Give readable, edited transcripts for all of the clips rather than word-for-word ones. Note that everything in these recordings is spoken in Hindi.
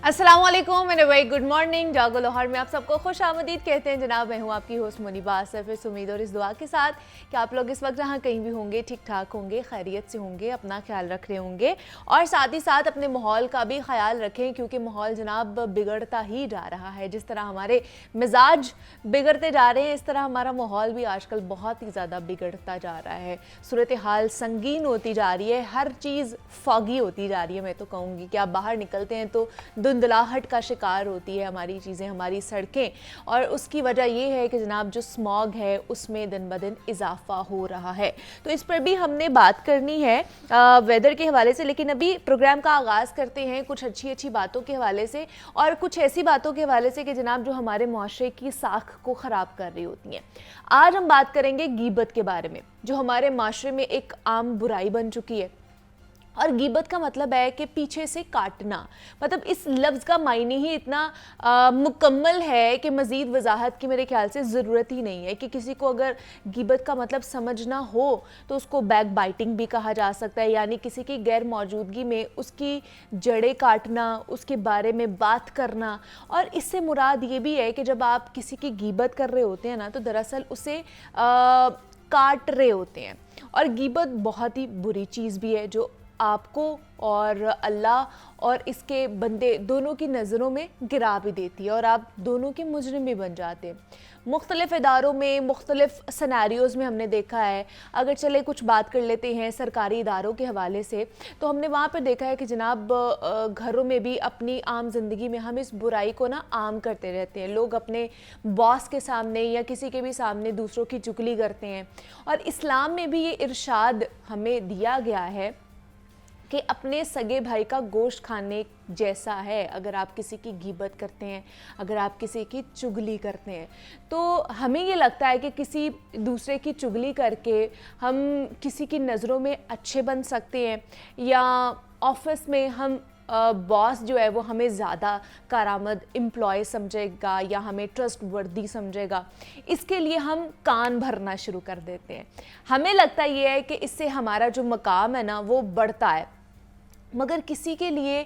अस्सलाम वालेकुम एंड वेरी गुड मॉर्निंग। जागो लाहौर में आप सबको खुश आमदीद कहते हैं जनाब। मैं हूँ आपकी होस्ट मुनीबा आसिफ। इस उम्मीद और इस दुआ के साथ कि आप लोग इस वक्त जहाँ कहीं भी होंगे ठीक ठाक होंगे, खैरियत से होंगे, अपना ख्याल रख रहे होंगे और साथ ही साथ अपने माहौल का भी ख्याल रखें, क्योंकि माहौल जनाब बिगड़ता ही जा रहा है। जिस तरह हमारे मिजाज बिगड़ते जा रहे हैं, इस तरह हमारा माहौल भी आजकल बहुत ही ज़्यादा बिगड़ता जा रहा है। सूरत हाल संगीन होती जा रही है, हर चीज़ फॉगी होती जा रही है। मैं तो कहूँगी कि आप बाहर निकलते हैं तो धुंधलाहट का शिकार होती है हमारी चीज़ें, हमारी सड़कें, और उसकी वजह ये है कि जनाब जो स्मॉग है उसमें दिन ब दिन इजाफा हो रहा है। तो इस पर भी हमने बात करनी है वेदर के हवाले से, लेकिन अभी प्रोग्राम का आगाज़ करते हैं कुछ अच्छी अच्छी बातों के हवाले से और कुछ ऐसी बातों के हवाले से कि जनाब जो हमारे मुआशरे की साख को ख़राब कर रही होती हैं। आज हम बात करेंगे गीबत के बारे में, जो हमारे माशरे में एक आम बुराई बन चुकी है। और गीबत का मतलब है कि पीछे से काटना, मतलब इस लफ्ज़ का मायने ही इतना मुकम्मल है कि मज़ीद वजाहत की मेरे ख्याल से ज़रूरत ही नहीं है। कि किसी को अगर गीबत का मतलब समझना हो तो उसको बैक बाइटिंग भी कहा जा सकता है, यानी किसी की गैर मौजूदगी में उसकी जड़ें काटना, उसके बारे में बात करना। और इससे मुराद ये भी है कि जब आप किसी की गीबत कर रहे होते हैं ना, तो दरअसल उसे काट रहे होते हैं। और गीबत बहुत ही बुरी चीज़ भी है, जो आपको और अल्लाह और इसके बंदे दोनों की नज़रों में गिरा भी देती है और आप दोनों के मुजरिम भी बन जाते हैं। मुख्तलिफ़ इदारों में, मुख्तलिफ़ सनारियोज़ में हमने देखा है। अगर चले कुछ बात कर लेते हैं सरकारी इदारों के हवाले से, तो हमने वहाँ पर देखा है कि जनाब घरों में भी अपनी आम ज़िंदगी में हम इस बुराई को ना आम करते रहते हैं। लोग अपने बॉस के सामने या किसी के भी सामने दूसरों की चुगली करते हैं। और इस्लाम में भी ये इरशाद हमें दिया गया है कि अपने सगे भाई का गोश्त खाने जैसा है अगर आप किसी की गीबत करते हैं, अगर आप किसी की चुगली करते हैं। तो हमें ये लगता है कि किसी दूसरे की चुगली करके हम किसी की नज़रों में अच्छे बन सकते हैं, या ऑफिस में हम बॉस जो है वो हमें ज़्यादा कारामद एम्प्लॉय समझेगा या हमें ट्रस्ट वर्दी समझेगा। इसके लिए हम कान भरना शुरू कर देते हैं। हमें लगता ये है कि इससे हमारा जो मकाम है ना वो बढ़ता है, मगर किसी के लिए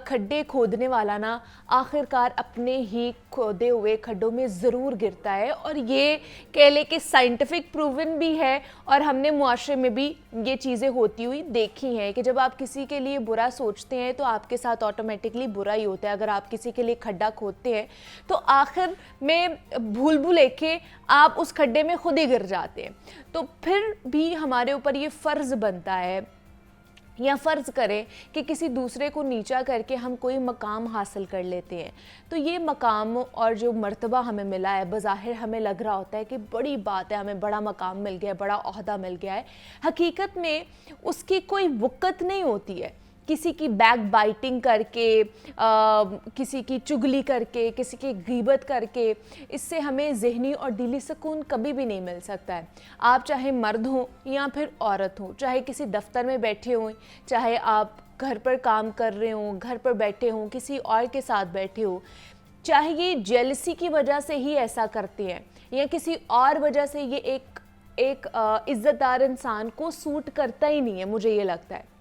खड्डे खोदने वाला ना आखिरकार अपने ही खोदे हुए खड्डों में ज़रूर गिरता है। और ये कह ले कि साइंटिफिक प्रूवन भी है, और हमने मुआशरे में भी ये चीज़ें होती हुई देखी हैं कि जब आप किसी के लिए बुरा सोचते हैं तो आपके साथ ऑटोमेटिकली बुरा ही होता है। अगर आप किसी के लिए खड्डा खोदते हैं तो आखिर में भूल भुलेखे आप उस खड्डे में खुद ही गिर जाते हैं। तो फिर भी हमारे ऊपर ये फ़र्ज़ बनता है, या फ़र्ज़ करें कि किसी दूसरे को नीचा करके हम कोई मकाम हासिल कर लेते हैं, तो ये मकाम और जो मर्तबा हमें मिला है, बज़ाहिर हमें लग रहा होता है कि बड़ी बात है, हमें बड़ा मकाम मिल गया है, बड़ा ओहदा मिल गया है। हकीकत में उसकी कोई वक़्त नहीं होती है। किसी की बैक बाइटिंग करके, किसी की चुगली करके, किसी की गीबत करके, इससे हमें ज़हनी और दिली सुकून कभी भी नहीं मिल सकता है। आप चाहे मर्द हों या फिर औरत हों, चाहे किसी दफ्तर में बैठे हों, चाहे आप घर पर काम कर रहे हों, घर पर बैठे हों, किसी और के साथ बैठे हों, चाहे ये जेलसी की वजह से ही ऐसा करते हैं या किसी और वजह से, ये एक इज़्ज़तदार इंसान को सूट करता ही नहीं है, मुझे ये लगता है।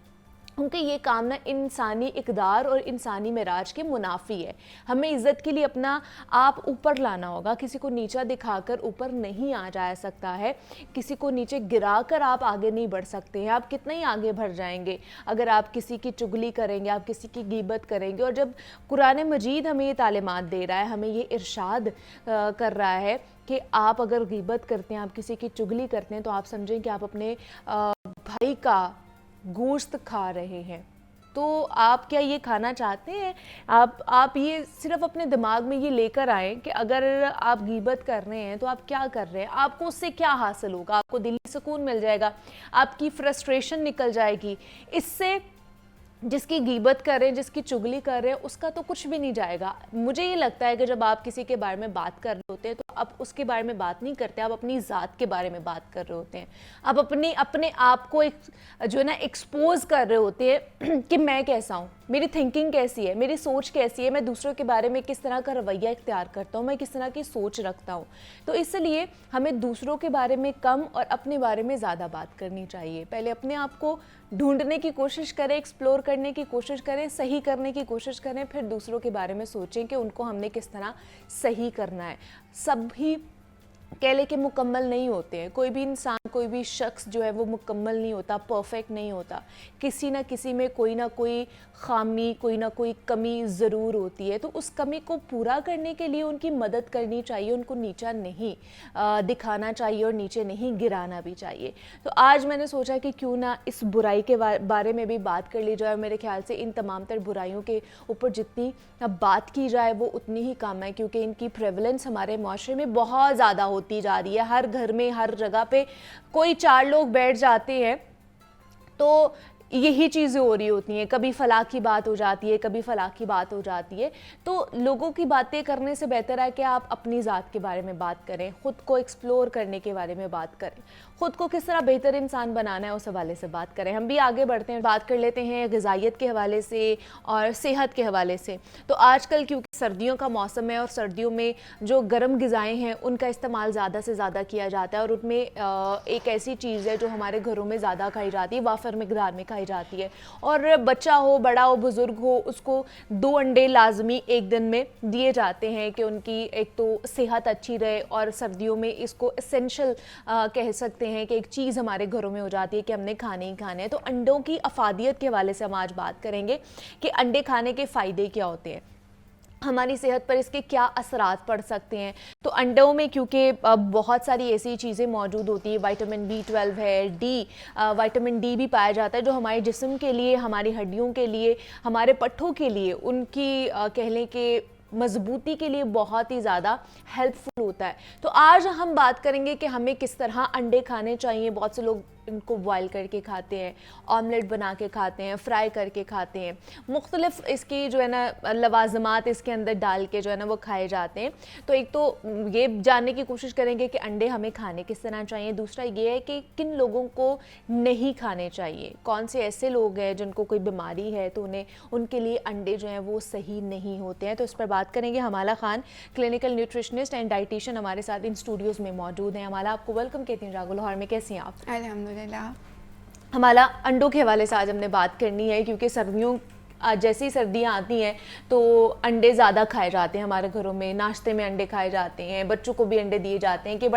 क्योंकि ये काम ना इंसानी इक़दार और इंसानी मिराज के मुनाफी है। हमें इज़्ज़त के लिए अपना आप ऊपर लाना होगा, किसी को नीचा दिखाकर ऊपर नहीं आ जा सकता है, किसी को नीचे गिराकर आप आगे नहीं बढ़ सकते हैं। आप कितना ही आगे बढ़ जाएंगे अगर आप किसी की चुगली करेंगे, आप किसी की गीबत करेंगे। और जब कुरान मजीद हमें ये तालीमात दे रहा है, हमें ये इरशाद कर रहा है कि आप अगर गीबत करते हैं, आप किसी की चुगली करते हैं, तो आप समझें कि आप अपने भाई का गोश्त खा रहे हैं। तो आप क्या ये खाना चाहते हैं? आप ये सिर्फ अपने दिमाग में ये लेकर आएँ कि अगर आप गीबत कर रहे हैं तो आप क्या कर रहे हैं, आपको उससे क्या हासिल होगा। आपको दिली सुकून मिल जाएगा, आपकी फ्रस्ट्रेशन निकल जाएगी। इससे जिसकी गीबत कर रहे हैं, जिसकी चुगली कर रहे हैं, उसका तो कुछ भी नहीं जाएगा। मुझे ये लगता है कि जब आप किसी के बारे में बात कर रहे होते हैं तो आप उसके बारे में बात नहीं करते, आप अपनी ज़ात के बारे में बात कर रहे होते हैं। आप अपने आप को जो है ना एक्सपोज कर रहे होते हैं कि मैं कैसा हूँ। मेरी थिंकिंग कैसी है, मेरी सोच कैसी है, मैं दूसरों के बारे में किस तरह का रवैया इख्तियार करता हूँ, मैं किस तरह की सोच रखता हूँ। तो इसलिए हमें दूसरों के बारे में कम और अपने बारे में ज़्यादा बात करनी चाहिए। पहले अपने आप को ढूंढने की कोशिश करें, एक्सप्लोर करने की कोशिश करें, सही करने की कोशिश करें, फिर दूसरों के बारे में सोचें कि उनको हमने किस तरह सही करना है। सभी कह ले कि मुकम्मल नहीं होते हैं, कोई भी इंसान, कोई भी शख्स जो है वो मुकम्मल नहीं होता, परफेक्ट नहीं होता। किसी ना किसी में कोई ना कोई खामी, कोई ना कोई कमी ज़रूर होती है। तो उस कमी को पूरा करने के लिए उनकी मदद करनी चाहिए, उनको नीचा नहीं दिखाना चाहिए और नीचे नहीं गिराना भी चाहिए। तो आज मैंने सोचा कि क्यों ना इस बुराई के बारे में भी बात कर ली जाए। मेरे ख्याल से इन तमाम तर बुराइयों के ऊपर जितनी बात की जाए वो उतनी ही कम है, क्योंकि इनकी प्रेवलेंस हमारे माशरे में बहुत ज़्यादा होती जा रही है। हर घर में, हर जगह पे कोई 4 लोग बैठ जाते हैं तो यही चीज़ें हो रही होती हैं। कभी फलाह की बात हो जाती है, कभी फलाह की बात हो जाती है। तो लोगों की बातें करने से बेहतर है कि आप अपनी ज़ात के बारे में बात करें, ख़ुद को एक्सप्लोर करने के बारे में बात करें, ख़ुद को किस तरह बेहतर इंसान बनाना है उस हवाले से बात करें। हम भी आगे बढ़ते हैं, बात कर लेते हैं ग़िज़ाइयत के हवाले से और सेहत के हवाले से। तो आजकल क्योंकि सर्दियों का मौसम है और सर्दियों में जो गर्म ग़िज़ाएँ हैं उनका इस्तेमाल ज़्यादा से ज़्यादा किया जाता है, और उनमें एक ऐसी चीज़ है जो हमारे घरों में ज़्यादा खाई जाती है, वाफर मिकदार में खाई जाती है। और बच्चा हो, बड़ा हो, बुज़ुर्ग हो, उसको 2 अंडे लाजमी एक दिन में दिए जाते हैं कि उनकी एक तो सेहत अच्छी रहे, और सर्दियों में इसको एसेंशियल कह सकते हैं कि एक चीज़ हमारे घरों में हो जाती है कि हमने खाने ही खाने हैं। तो अंडों की अफादियत के हवाले से हम आज बात करेंगे कि अंडे खाने के फ़ायदे क्या होते हैं, हमारी सेहत पर इसके क्या असरात पड़ सकते हैं। तो अंडों में क्योंकि बहुत सारी ऐसी चीज़ें मौजूद होती है, विटामिन B12 है, विटामिन डी भी पाया जाता है जो हमारे जिस्म के लिए, हमारी हड्डियों के लिए, हमारे पट्ठों के लिए, उनकी कह लें कि मजबूती के लिए बहुत ही ज़्यादा हेल्पफुल होता है। तो आज हम बात करेंगे कि हमें किस तरह अंडे खाने चाहिए। बहुत से लोग इनको बॉयल करके खाते हैं, ऑमलेट बना के खाते हैं, फ्राई करके खाते हैं, मुख्तलिफ इसकी जो है ना लवाजमात इसके अंदर डाल के जो है ना वो खाए जाते हैं। तो एक तो ये जानने की कोशिश करेंगे कि अंडे हमें खाने किस तरह चाहिए। दूसरा ये है कि किन लोगों को नहीं खाने चाहिए, कौन से ऐसे लोग हैं जिनको कोई बीमारी है तो उनके लिए अंडे जो हैं वो सही नहीं होते हैं। तो इस पर बात करेंगे। हमाला Khan clinical nutritionist and dietitian हमारे साथ इन स्टूडियोज़ में मौजूद हैं। हमाला आपको वेलकम कहती हैं जागो लाहौर में, कैसी हैं आप? हमारा अंडों के हवाले से आज हमने बात करनी है, क्योंकि सर्दियों जैसी सर्दियाँ आती हैं तो अंडे ज़्यादा खाए जाते हैं हमारे घरों में, नाश्ते में अंडे खाए जाते हैं, बच्चों को भी अंडे दिए जाते हैं कि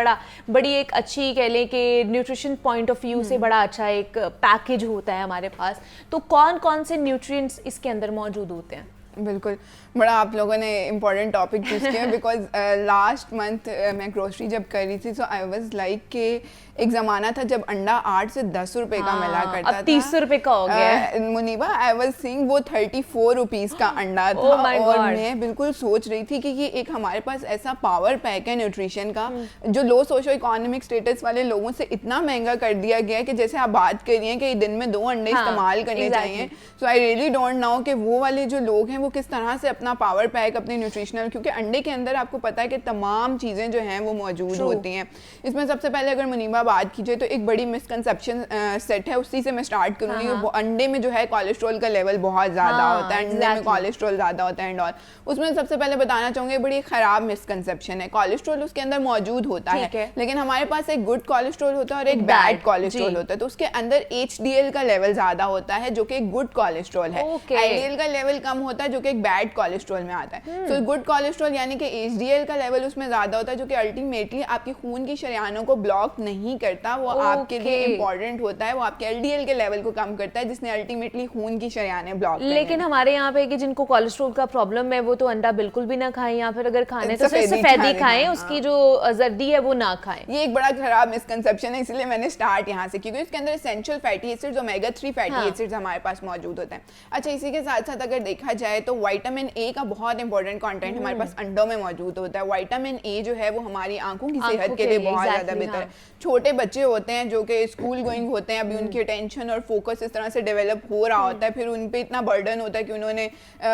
बड़ी एक अच्छी कह लें कि न्यूट्रिशन पॉइंट ऑफ व्यू से बड़ा अच्छा एक पैकेज होता है हमारे पास। तो कौन कौन से न्यूट्रिएंट्स इसके अंदर मौजूद होते हैं? बिल्कुल, बड़ा आप लोगों ने इम्पोर्टेंट टॉपिक चूज़ किया, बिकॉज लास्ट मंथ मैं ग्रोसरी जब कर रही थी, सो आई वाज लाइक कि एक ज़माना था जब अंडा 8 से 10 रुपए का मिला करता था, अब 30 रुपए का हो गया। मुनीबा, आई वाज सीइंग वो 34 रुपीज़ का अंडा था, और मैं बिल्कुल सोच रही थी कि ये एक हमारे पास ऐसा पावर पैक है न्यूट्रिशन का जो लो सोशो इकोनॉमिक स्टेटस वाले लोगों से इतना महंगा कर दिया गया है कि जैसे आप बात कर रही हैं कि दिन में 2 अंडे इस्तेमाल करने चाहिए। सो आई रियली डोंट नो कि वो वाले जो लोग हैं वो किस तरह से अपना पावर पैक, अपने न्यूट्रिशनल, क्योंकि अंडे के अंदर आपको पता है कि तमाम चीज़ें जो हैं वो मौजूद होती हैं। इसमें सबसे पहले अगर मुनीबा बात की जाए तो एक बड़ी मिसकंसेप्शन सेट है, उसी से मैं स्टार्ट करूँगी। वो अंडे में जो है कोलेस्ट्रॉल का लेवल बहुत ज़्यादा होता है, अंडे में कोलेस्ट्रॉल ज़्यादा होता है एंड ऑल। उसमें सबसे पहले बताना चाहूँगी बड़ी ख़राब मिसकंसेप्शन है। कोलेस्ट्रॉल उसके अंदर मौजूद होता है, लेकिन हमारे पास एक गुड कोलेस्ट्रॉल होता है और एक बैड कोलेस्ट्रॉल होता है। तो उसके अंदर HDL का लेवल ज़्यादा होता है जो कि एक गुड कोलेस्ट्रॉल है, LDL का लेवल कम होता है जो कि एक बैड कोलेस्ट्रॉल में आता है। तो गुड कोलेस्ट्रॉल यानी कि HDL का लेवल उसमें ज़्यादा होता है जो कि अल्टीमेटली आपकी खून की शरियानों को ब्लॉक नहीं करता, वो आपके लिए इंपॉर्टेंट होता है, वो आपके LDL के लेवल को कम करता है जिसने अल्टीमेटली खून की शरियानें ब्लॉक करनी। लेकिन हमारे यहाँ पे कि जिनको कोलेस्ट्रॉल का प्रॉब्लम है वो तो अंडा बिल्कुल भी ना खाएं, या फिर अगर खाने तो सिर्फ सफेदी खाएं, उसकी जो जर्दी है वो ना खाएं। ये एक बड़ा खराब मिसकंसेप्शन है, इसलिए मैंने स्टार्ट यहाँ से, क्योंकि इसके अंदर essential fatty acids, omega 3 fatty acids हमारे पास मौजूद होते हैं। अच्छा, इसी के साथ साथ अगर देखा जाए है तो विटामिन ए का बहुत इंपॉर्टेंट कंटेंट हमारे पास अंडों में मौजूद होता है। विटामिन ए जो है वो हमारी आंखों की सेहत के लिए बहुत ज़्यादा बेहतर है। छोटे बच्चे होते हैं जो कि स्कूल गोइंग होते हैं, अभी उनकी अटेंशन और फोकस इस तरह से डेवलप हो रहा होता है, फिर उन पे इतना बर्डन होता है कि उन्होंने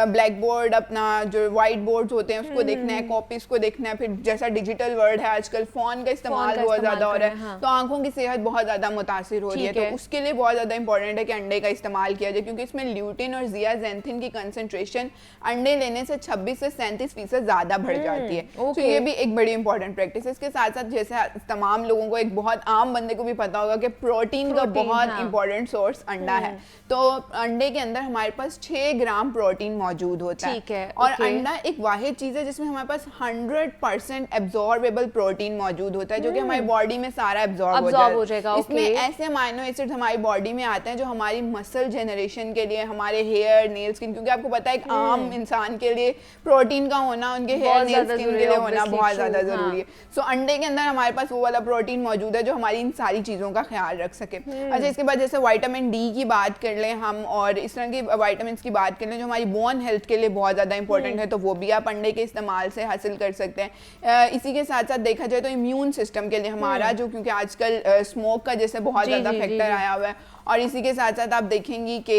ब्लैक बोर्ड, अपना जो वाइट बोर्ड्स होते हैं उसको देखना है, कॉपीज को देखना है, फिर जैसा डिजिटल वर्ल्ड है आजकल फ़ोन का इस्तेमाल बहुत ज़्यादा हो रहा है, तो आंखों की सेहत बहुत ज़्यादा मुतासिर हो रही है। तो उसके लिए बहुत ज़्यादा इंपॉर्टेंट है कि अंडे का इस्तेमाल किया जाए, क्योंकि इसमें ल्यूटिन और जियाजेंथिन की कंसंट्रेशन अंडे लेने से 26 से 37% ज़्यादा बढ़ जाती है। तो ये भी एक बड़ी इंपॉर्टेंट प्रैक्टिस है। इसके साथ साथ जैसे तमाम लोगों को, एक बहुत आम बंदे को भी पता होगा कि प्रोटीन का बहुत इंपॉर्टेंट सोर्स अंडा है। तो अंडे के अंदर हमारे पास 6 ग्राम प्रोटीन मौजूद होता है। और अंडा एक वाहिद चीज़ है जिसमें हमारे पास 100% एब्जॉर्बेबल प्रोटीन मौजूद होता है, जो कि हमारी बॉडी में सारा एब्जॉर्ब हो जाएगा। इसमें ऐसे अमाइनो एसिड हमारी बॉडी में आते हैं जो हमारी मसल जनरेशन के लिए, हमारे हेयर, नेल, स्किन, क्योंकि आपको पता है एक आम इंसान के लिए प्रोटीन का होना, उनके हेयर, नेल, स्किन के लिए होना बहुत ज़्यादा ज़रूरी है। सो अंडे के अंदर हमारे पास वो वाला प्रोटीन मौजूद है जो हमारी इन सारी चीज़ों का ख्याल रख सके। अच्छा, इसके बाद जैसे विटामिन डी की बात कर लें हम, और इस तरह की विटामिन की बात कर लें जो हमारी बोन हेल्थ के लिए बहुत ज़्यादा इंपॉर्टेंट है, तो वो भी आप अंडे के इस्तेमाल से हासिल कर सकते हैं। इसी के साथ साथ देखा जाए तो इम्यून सिस्टम के लिए हमारा जो, क्योंकि आजकल स्मोक का जैसे बहुत ज़्यादा फैक्टर आया हुआ है, और इसी के साथ साथ आप देखेंगी कि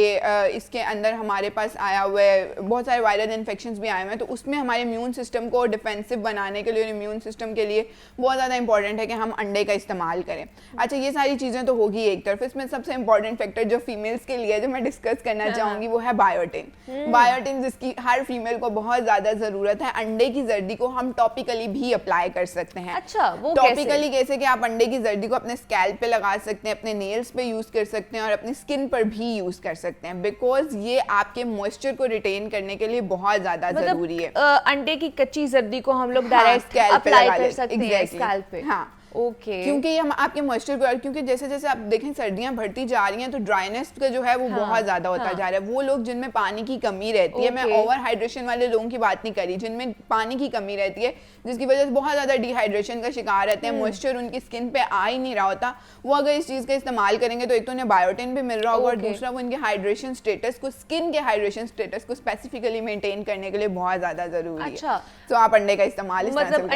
इसके अंदर हमारे पास आया हुआ है बहुत सारे वायरल इन्फेक्शंस भी आए हुए हैं, तो उसमें हमारे इम्यून सिस्टम को डिफेंसिव बनाने के लिए और इम्यून सिस्टम के लिए बहुत ज़्यादा इंपॉर्टेंट है कि हम अंडे का इस्तेमाल करें। अच्छा, ये सारी चीज़ें तो होगी एक तरफ। इसमें सबसे इंपॉर्टेंट फैक्टर जो फीमेल्स के लिए जो मैं डिस्कस करना चाहूँगी वो है बायोटिन। बायोटिन जिसकी हर फीमेल को बहुत ज़्यादा ज़रूरत है। अंडे की जर्दी को हम टॉपिकली भी अप्लाई कर सकते हैं। अच्छा, वो टॉपिकली कैसे कि आप अंडे की जर्दी को अपने स्कैल्प पे लगा सकते हैं, अपने नेल्स पे यूज़ कर सकते हैं और अपनी स्किन पर भी यूज कर सकते हैं, बिकॉज ये आपके मॉइस्चर को रिटेन करने के लिए बहुत ज्यादा जरूरी है। अंडे की कच्ची जर्दी को हम लोग डायरेक्ट अप्लाई कर सकते हैं स्कैल्प पे। हाँ, क्योंकि हम आपके मॉइस्चर को, क्योंकि जैसे जैसे आप देखें सर्दियां बढ़ती जा रही हैं तो ड्राइनेस का जो है वो बहुत ज्यादा होता जा रहा है। वो लोग जिनमें पानी की कमी रहती है, मैं ओवर हाइड्रेशन वाले लोगों की बात नहीं करी, जिनमें पानी की कमी रहती है जिसकी वजह से बहुत ज्यादा डिहाइड्रेशन का शिकार रहते हैं, मॉइस्चर उनकी स्किन पे आ ही नहीं रहा होता, वो अगर इस चीज का इस्तेमाल करेंगे तो एक तो उन्हें बायोटिन भी मिल रहा होगा और दूसरा वो उनके हाइड्रेशन स्टेटस को, स्किन के हाइड्रेशन स्टेटस को स्पेसिफिकली मेंटेन करने के लिए बहुत ज्यादा जरूरी है। तो आप अंडे का इस्तेमाल, मतलब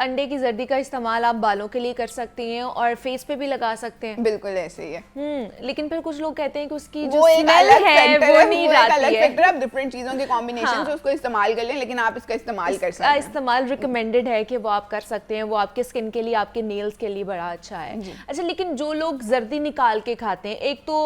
अंडे की जर्दी का इस्तेमाल आप बालों के लिए कर सकते हैं और फेस पे भी लगा सकते हैं। बिल्कुल ऐसे ही है। लेकिन फिर कुछ लोग कहते हैं कि उसकी जो स्मेल है वो नहीं जाती है। आप डिफरेंट चीजों के कॉम्बिनेशन से उसको इस्तेमाल कर लें, लेकिन आप इसका इस्तेमाल कर सकते हैं। इस्तेमाल रिकमेंडेड है कि वो आप कर सकते हैं, वो आपके स्किन के लिए, आपके नेल्स के लिए बड़ा अच्छा है। अच्छा, लेकिन जो लोग जर्दी निकाल के खाते हैं, एक तो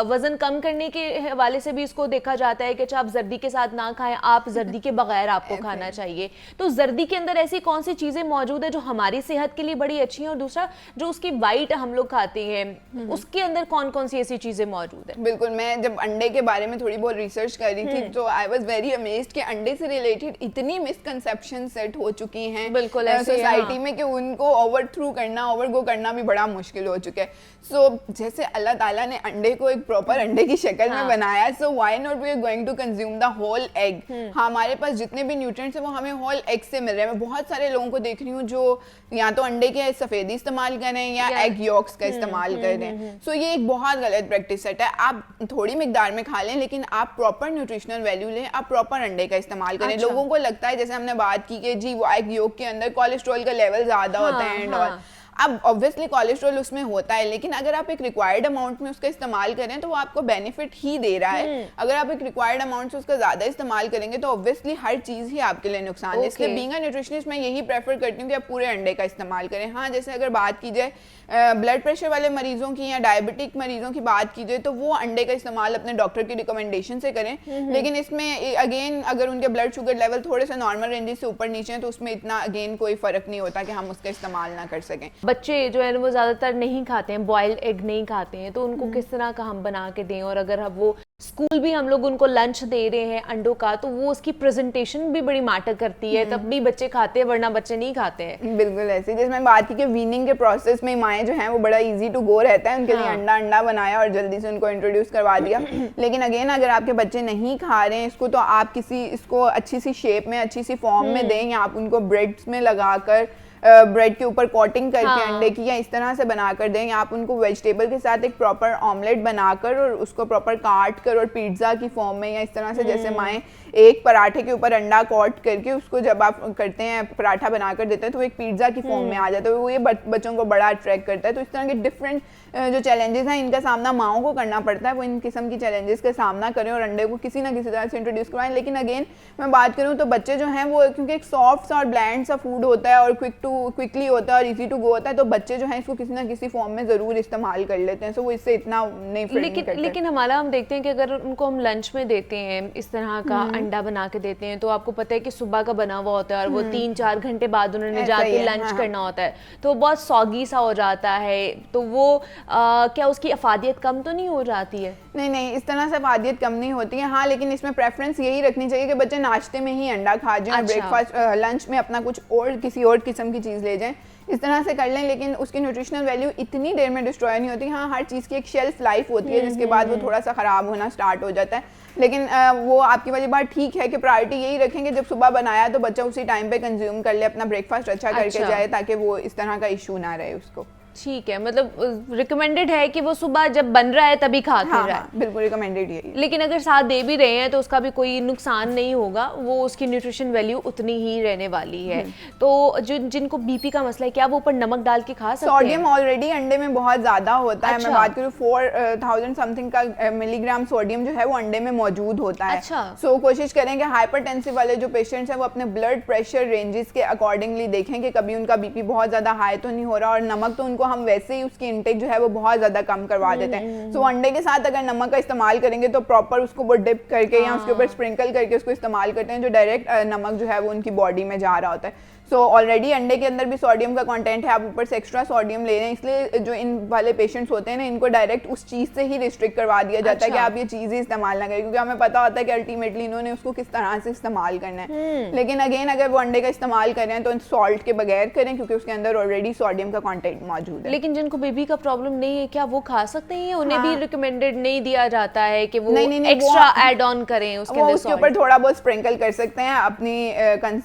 वजन कम करने के हवाले से भी इसको देखा जाता है कि अच्छा आप जर्दी के साथ ना खाएं, आप जर्दी के बगैर आपको खाना चाहिए। तो जर्दी के अंदर ऐसी कौन सी चीजें मौजूद है जो हमारी सेहत के लिए बड़ी अच्छी हैं, और दूसरा जो उसकी वाइट हम लोग खाते हैं उसके अंदर कौन कौन सी ऐसी चीजें मौजूद है? बिल्कुल, मैं जब अंडे के बारे में थोड़ी बहुत रिसर्च कर रही थी तो आई वाज वेरी अमेज्ड कि अंडे से रिलेटेड इतनी मिसकंसेप्शन सेट हो चुकी हैं सोसाइटी में कि उनको ओवरथ्रू करना, ओवरगो करना भी बड़ा मुश्किल हो चुका है। सो जैसे अल्लाह ताला ने अंडे को एक प्रॉपर अंडे की शक्ल में बनाया, so why not we are going to consume the whole egg. हमारे पास जितने भी न्यूट्रिएंट्स हैं वो हमें होल एग से मिल रहे हैं। मैं बहुत सारे लोगों को देख रही हूँ जो या तो अंडे के सफेदी इस्तेमाल कर रहे हैं या एग यॉक्स का इस्तेमाल कर रहे हैं। सो ये एक बहुत गलत प्रैक्टिस सेट है। आप थोड़ी मिकदार में खा लें, लेकिन आप प्रॉपर न्यूट्रिशनल वैल्यू लें, आप प्रॉपर अंडे का इस्तेमाल करें। लोगों को लगता है, जैसे हमने बात की कि जी वो एग यॉक के अंदर कोलेस्ट्रॉल का लेवल ज्यादा होता है एंड ऑल। अब ऑब्वियसली कोलेस्ट्रॉल उसमें होता है, लेकिन अगर आप एक रिक्वायर्ड अमाउंट में उसका इस्तेमाल करें तो वो आपको बेनिफिट ही दे रहा है। अगर आप एक रिक्वायर्ड अमाउंट से उसका ज़्यादा इस्तेमाल करेंगे तो ऑब्वियसली हर चीज़ ही आपके लिए नुकसान है। इसलिए बीइंग अ न्यूट्रिशनिस्ट मैं यही प्रेफर करती हूँ कि आप पूरे अंडे का इस्तेमाल करें। हाँ, जैसे अगर बात की जाए ब्लड प्रेशर वाले मरीजों की या डायबिटिक मरीजों की बात की जाए तो वो अंडे का इस्तेमाल अपने डॉक्टर की रिकमेंडेशन से करें। लेकिन इसमें अगेन अगर उनके ब्लड शुगर लेवल थोड़े से नॉर्मल रेंजेस से ऊपर नीचे हैं तो उसमें इतना अगेन कोई फ़र्क नहीं होता कि हम उसका इस्तेमाल ना कर सकें। बच्चे जो है वो ज़्यादातर नहीं खाते हैं, बॉइल्ड एग नहीं खाते हैं, तो उनको किस तरह का हम बना के दें? और अगर वो स्कूल भी हम लोग उनको लंच दे रहे हैं अंडों का, तो वो उसकी प्रेजेंटेशन भी बड़ी मैटर करती है, तब भी बच्चे खाते हैं वरना बच्चे नहीं खाते हैं। बिल्कुल ऐसे, जैसे मैं बात की कि वीनिंग के प्रोसेस में माएँ जो हैं वो बड़ा इजी टू गो रहता है, उनके लिए अंडा बनाया और जल्दी से उनको इंट्रोड्यूस करवा दिया। लेकिन अगेन अगर आपके बच्चे नहीं खा रहे हैं इसको, तो आप इसको अच्छी सी शेप में, अच्छी सी फॉर्म में दें, या आप उनको ब्रेड्स में लगाकर ब्रेड के ऊपर कोटिंग करके हाँ। अंडे की, या इस तरह से बनाकर दें, या आप उनको वेजिटेबल के साथ एक प्रॉपर ऑमलेट बनाकर और उसको प्रॉपर काट कर और पिज्ज़ा की फॉर्म में, या इस तरह से जैसे माएँ एक पराठे के ऊपर अंडा कोट करके उसको जब आप करते हैं पराठा बनाकर देते हैं तो वो एक पिज्ज़ा की फॉर्म में आ जाता है, वो ये बच्चों को बड़ा अट्रैक्ट करता है। तो इस तरह के डिफरेंट जो चैलेंजेस हैं इनका सामना माओं को करना पड़ता है, वो इन किस्म की चैलेंजेस का सामना करें और अंडे को किसी ना किसी तरह से इंट्रोड्यूस करवाएं। लेकिन अगेन मैं बात करूं तो बच्चे जो हैं वो क्योंकि एक सॉफ्ट सा और ब्लैंड सा फूड होता है और क्विकली होता है और इजी टू गो होता है, तो बच्चे जो हैं इसको किसी ना किसी फॉर्म में ज़रूर इस्तेमाल कर लेते हैं, सो वो इससे इतना नहीं लेकिन हमारा हम देखते हैं कि अगर उनको हम लंच में देते हैं इस तरह का अंडा बना के देते हैं, तो आपको पता है कि सुबह का बना हुआ होता है और वो 3-4 घंटे बाद उन्होंने जाके लंच करना होता है, तो बहुत सॉगी सा हो जाता है, तो वो क्या उसकी अफादियत कम तो नहीं हो जाती है? नहीं, इस तरह से अफादियत कम नहीं होती है। हाँ, लेकिन इसमें प्रेफरेंस यही रखनी चाहिए कि बच्चे नाश्ते में ही अंडा खा जाएं, ब्रेकफास्ट लंच में अपना कुछ और किसी और किस्म की चीज़ ले जाएं, इस तरह से कर लें, लेकिन उसकी न्यूट्रिशनल वैल्यू इतनी देर में डिस्ट्रॉय नहीं होती। हाँ, हर चीज़ की एक शेल्फ लाइफ होती है जिसके बाद वो थोड़ा सा ख़राब होना स्टार्ट हो जाता है, लेकिन वो आपकी वाली बात ठीक है कि प्रायोरिटी यही रखें कि जब सुबह बनाया तो बच्चा उसी टाइम पे कंज्यूम कर ले, अपना ब्रेकफास्ट अच्छा करके जाए, ताकि वो इस तरह का इशू ना रहे उसको। ठीक है, मतलब रिकमेंडेड है कि वो सुबह जब बन रहा है तभी खा के जाए। हाँ, बिल्कुल रिकमेंडेड है। लेकिन अगर साथ दे भी रहे हैं तो उसका भी कोई नुकसान नहीं होगा, वो उसकी न्यूट्रिशन वैल्यू उतनी ही रहने वाली है। तो जिनको बीपी का मसला है, क्या वो ऊपर नमक डाल के खा सकते हैं? सोडियम ऑलरेडी अंडे में बहुत ज़्यादा होता है। मैं बात करूँ 4000 समथिंग का मिलीग्राम सोडियम जो है वो अंडे में मौजूद होता है। सो कोशिश करें कि हाइपरटेंसिव वाले जो पेशेंट्स हैं वो अपने ब्लड प्रेशर रेंजेस के अकॉर्डिंगली देखें कि कभी उनका बीपी बहुत ज़्यादा हाई तो नहीं हो रहा, और नमक तो उनको हम वैसे ही उसकी इंटेक जो है वो बहुत ज़्यादा कम करवा देते हैं। सो अंडे के साथ अगर नमक का इस्तेमाल करेंगे तो प्रॉपर उसको वो डिप करके या उसके ऊपर स्प्रिंकल करके उसको इस्तेमाल करते हैं, जो डायरेक्ट नमक जो है वो उनकी बॉडी में जा रहा होता है। सो ऑलरेडी अंडे के अंदर भी सोडियम का कंटेंट है, आप ऊपर से एक्स्ट्रा सोडियम ले रहे हैं, इसलिए जो इन वाले पेशेंट्स होते हैं ना इनको डायरेक्ट उस चीज़ से ही रिस्ट्रिक्ट करवा दिया जाता है कि आप ये चीज़ ही इस्तेमाल ना करें, क्योंकि हमें पता होता है कि अल्टीमेटली इन्होंने उसको किस तरह से इस्तेमाल करना है। लेकिन अगेन अगर वो अंडे का इस्तेमाल कर रहे हैं तो सॉल्ट के बगैर करें, क्योंकि उसके अंदर ऑलरेडी सोडियम का कॉन्टेंट मौजूद है। लेकिन जिनको बेबी का प्रॉब्लम नहीं है, क्या वो खा सकते हैं? उन्हें भी रिकमेंडेड नहीं दिया जाता है कि वो एक्स्ट्रा ऐड ऑन करें उसके ऊपर थोड़ा बहुत स्प्रिंकल कर सकते हैं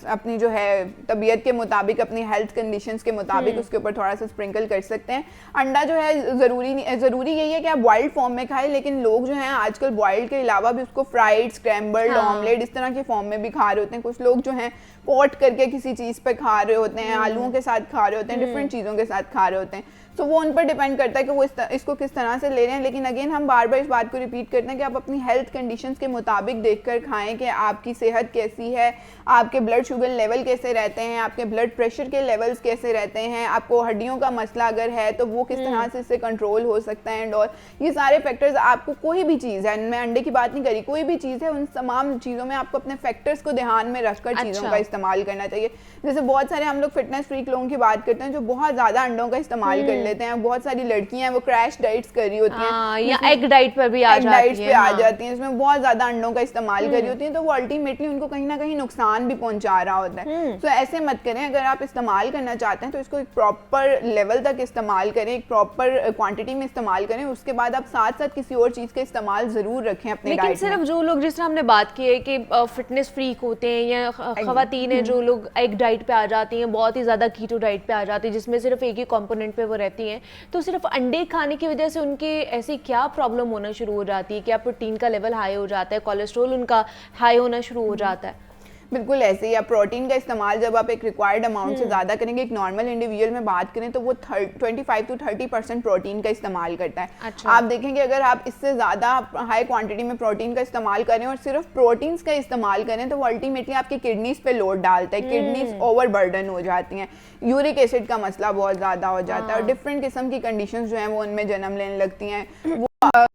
अपनी जो है तबीयत के मुताबिक, अपनी हेल्थ कंडीशंस के मुताबिक उसके ऊपर थोड़ा सा स्प्रिंकल कर सकते हैं। अंडा जो है ज़रूरी यही है कि आप बॉइल्ड फॉर्म में खाएं, लेकिन लोग जो हैं आजकल बॉइल्ड के अलावा भी उसको फ्राइड, स्क्रैम्बल्ड, ऑमलेट इस तरह के फॉर्म में भी खा रहे होते हैं। कुछ लोग जो हैं कोट करके किसी चीज़ पे खा रहे होते हैं, आलूओं के साथ खा रहे होते हैं, डिफरेंट चीज़ों के साथ खा रहे होते हैं। तो वो उन पर डिपेंड करता है कि वो इसको किस तरह से ले रहे हैं। लेकिन अगेन हम बार बार इस बात को रिपीट करते हैं कि आप अपनी हेल्थ कंडीशंस के मुताबिक देखकर खाएं कि आपकी सेहत कैसी है, आपके ब्लड शुगर लेवल कैसे रहते हैं, आपके ब्लड प्रेशर के लेवल्स कैसे रहते हैं, आपको हड्डियों का मसला अगर है तो वो किस तरह से इससे कंट्रोल हो सकता है एंड और ये सारे फैक्टर्स आपको कोई भी चीज़ है, मैं अंडे की बात नहीं करी, कोई भी चीज़ है उन तमाम चीज़ों में आपको अपने फैक्टर्स को ध्यान में रखकर चीज़ों का इस्तेमाल करना चाहिए। जैसे बहुत सारे हम लोग फिटनेस फ्रीक लोगों की बात करते हैं जो बहुत ज़्यादा अंडों का इस्तेमाल कर लेते हैं। बहुत सारी लड़कियां हैं वो क्रैश डाइट्स कर रही होती हैं या एग डाइट पर भी आ जाती हैं, इसमें बहुत ज़्यादा अंडों का इस्तेमाल कर रही होती हैं, तो वो अल्टीमेटली उनको कहीं ना कहीं नुकसान भी पहुंचा रहा होता है। तो ऐसे मत करें। अगर आप इस्तेमाल करना चाहते हैं तो इसको एक प्रॉपर लेवल तक इस्तेमाल करें, एक प्रॉपर क्वांटिटी में इस्तेमाल करें, उसके बाद आप साथ साथ किसी और चीज़ का इस्तेमाल ज़रूर रखें अपने डाइट में। सिर्फ जो लोग, जिस तरह हमने बात की है कि फिटनेस फ्रीक होते हैं या खवातीन हैं जो लोग एग डाइट पे आ जाती हैं, बहुत ही ज़्यादा कीटो डाइट पे आ जाती है जिसमें सिर्फ एक ही कंपोनेंट पे वो रहती हैं, तो सिर्फ अंडे खाने की वजह से उनके ऐसी क्या प्रॉब्लम होना शुरू हो जाती है? क्या प्रोटीन का लेवल हाई हो जाता है, कोलेस्ट्रॉल उनका हाई होना शुरू हो जाता है? बिल्कुल ऐसे ही। आप प्रोटीन का इस्तेमाल जब आप एक रिक्वायर्ड अमाउंट से ज़्यादा करेंगे, एक नॉर्मल इंडिविजुअल में बात करें तो वो 25 to 30% प्रोटीन का इस्तेमाल करता है। अच्छा। आप देखेंगे अगर आप इससे ज़्यादा हाई क्वांटिटी में प्रोटीन का इस्तेमाल करें और सिर्फ प्रोटीन्स का इस्तेमाल करें तो वो अल्टीमेटली आपकी किडनीज पे लोड डालता है, किडनीज ओवर बर्डन हो जाती हैं, यूरिक एसिड का मसला बहुत ज़्यादा हो जाता है और डिफरेंट किस्म की कंडीशंस जो हैं वो उनमें जन्म लेने लगती हैं।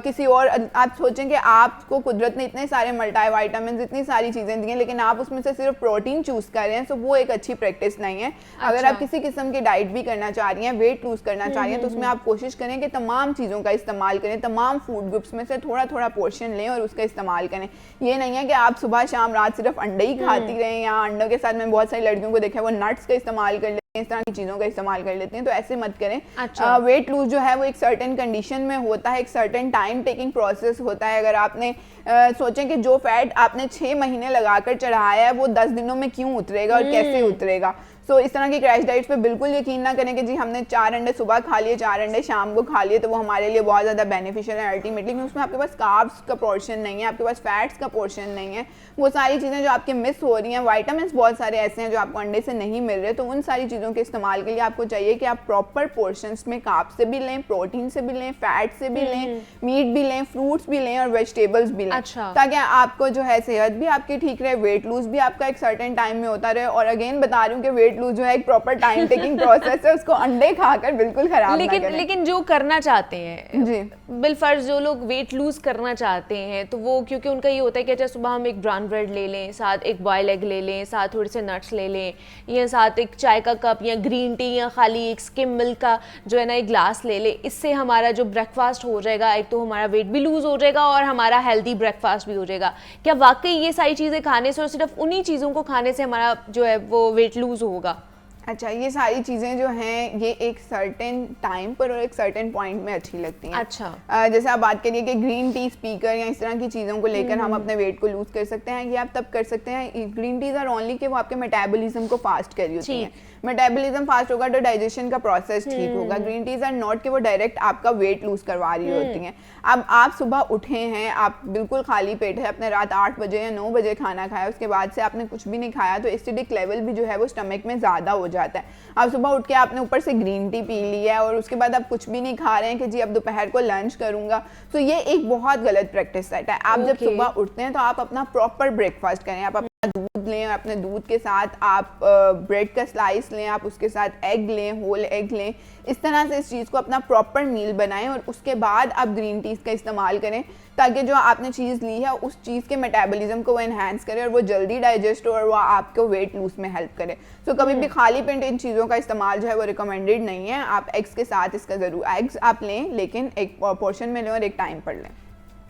किसी और आप सोचें कि आपको कुदरत ने इतने सारे मल्टीविटामिन, इतनी सारी चीज़ें दी हैं, लेकिन आप उसमें से सिर्फ प्रोटीन चूज़ कर रहे हैं, तो वो एक अच्छी प्रैक्टिस नहीं है। अगर आप किसी किस्म की डाइट भी करना चाह रही हैं, वेट लूज करना चाह रही हैं, तो उसमें आप कोशिश करें कि तमाम चीज़ों का इस्तेमाल करें, तमाम फूड ग्रुप्स में से थोड़ा थोड़ा पोर्शन लें और उसका इस्तेमाल करें। ये नहीं है कि आप सुबह शाम रात सिर्फ अंडे ही खाती रहें, या अंडों के साथ में बहुत सारी लड़कियों को देखा है वो नट्स का इस्तेमाल कर इस तरह की चीज़ों का इस्तेमाल कर लेते हैं, तो ऐसे मत करें। अच्छा। वेट लूज जो है वो एक सर्टेन कंडीशन में होता है, एक सर्टेन टाइम टेकिंग प्रोसेस होता है। अगर आपने सोचें कि जो फैट आपने 6 महीने लगाकर चढ़ाया है वो 10 दिनों में क्यों उतरेगा और कैसे उतरेगा, सो इस तरह की क्रैश डाइट्स पे बिल्कुल यकीन ना करें कि जी हमने 4 अंडे सुबह खा लिए, 4 अंडे शाम को खा लिए तो वो हमारे लिए बहुत ज़्यादा बेनिफिशियल है अल्टीमेटली, क्योंकि उसमें आपके पास कार्ब्स का पोर्शन नहीं है, आपके पास फैट्स का पोर्शन नहीं है, वो सारी चीज़ें जो आपके मिस हो रही हैं, वाइटामिन बहुत सारे ऐसे हैं जो आपको अंडे से नहीं मिल रहे, तो उन सारी चीज़ों के इस्तेमाल के लिए आपको चाहिए कि आप प्रॉपर पोर्शंस में कार्ब से भी लें, प्रोटीन से भी लें, फैट से भी लें, मीट भी लें, फ्रूट्स भी लें और वेजिटेबल्स भी लें। अच्छा। ताकि आपको जो है सेहत भी आपकी ठीक रहे, वेट लूज भी आपका एक सर्टेन टाइम में होता रहे। और अगेन बता रही हूँ कि वेट लूज जो है एक प्रॉपर टाइम टेकिंग प्रोसेस है, उसको अंडे खाकर बिल्कुल खराब ना करें। लेकिन जो करना चाहते हैं जी बिलफर्ज, जो लोग वेट लूज करना चाहते हैं तो वो, क्योंकि उनका ये होता है कि अच्छा सुबह हम एक ब्राउन ब्रेड ले लें, साथ एक बॉयल एग ले लें, साथ थोड़े से नट्स ले लें, या साथ एक चाय का कप या ग्रीन टी या खाली एक स्किम मिल्क का जो है ना एक ग्लास ले लें, इससे हमारा जो ब्रेकफास्ट हो जाएगा, एक तो हमारा वेट भी लूज हो जाएगा और हमारा हेल्दी ब्रेकफास्ट भी हो जाएगा। क्या वाकई ये सारी चीज़ें खाने से और सिर्फ उन्हीं चीज़ों को खाने से हमारा जो है वो वेट लूज होगा? अच्छा, ये सारी चीज़ें जो हैं ये एक सर्टेन टाइम पर और एक सर्टेन पॉइंट में अच्छी लगती हैं। अच्छा। जैसे आप बात करिए कि ग्रीन टी स्पीकर या इस तरह की चीज़ों को लेकर हम अपने वेट को लूज कर सकते हैं, ये आप तब कर सकते हैं, ग्रीन टीज आर ओनली कि वो आपके मेटाबॉलिज्म को फास्ट कर रही होती हैं। मेटाबॉलिज्म फास्ट होगा तो डाइजेशन का प्रोसेस ठीक होगा। ग्रीन टीज आर नॉट कि वो डायरेक्ट आपका वेट लूज करवा रही होती हैं। अब आप सुबह उठे हैं, आप बिल्कुल खाली पेट है, अपने रात 8 बजे या 9 बजे खाना खाया, उसके बाद से आपने कुछ भी नहीं खाया, तो एसिडिक लेवल भी जो है वो स्टमक में ज़्यादा हो जाता है। आप सुबह उठ के आपने ऊपर से ग्रीन टी पी ली है और उसके बाद आप कुछ भी नहीं खा रहे हैं कि जी अब दोपहर को लंच करूंगा, तो ये एक बहुत गलत प्रैक्टिस सेट है। आप जब सुबह उठते हैं तो आप अपना प्रॉपर ब्रेकफास्ट करें, आप अपना दूध लें, अपने दूध के साथ आप ब्रेड का स्लाइस लें, आप उसके साथ एग लें, होल एग लें, इस तरह से इस चीज़ को अपना प्रॉपर मील बनाएं और उसके बाद आप ग्रीन टीज़ का इस्तेमाल करें, ताकि जो आपने चीज़ ली है उस चीज़ के मेटाबॉलिज्म को वो एनहांस करे और वो जल्दी डाइजेस्ट हो और वो आपको वेट लूज में हेल्प करे। तो कभी भी खाली पेट इन चीज़ों का इस्तेमाल जो है वो रिकमेंडेड नहीं है। आप एग्स के साथ इसका ज़रूर एग्स आप लें, लेकिन एक पोर्शन में लें और एक टाइम पर लें।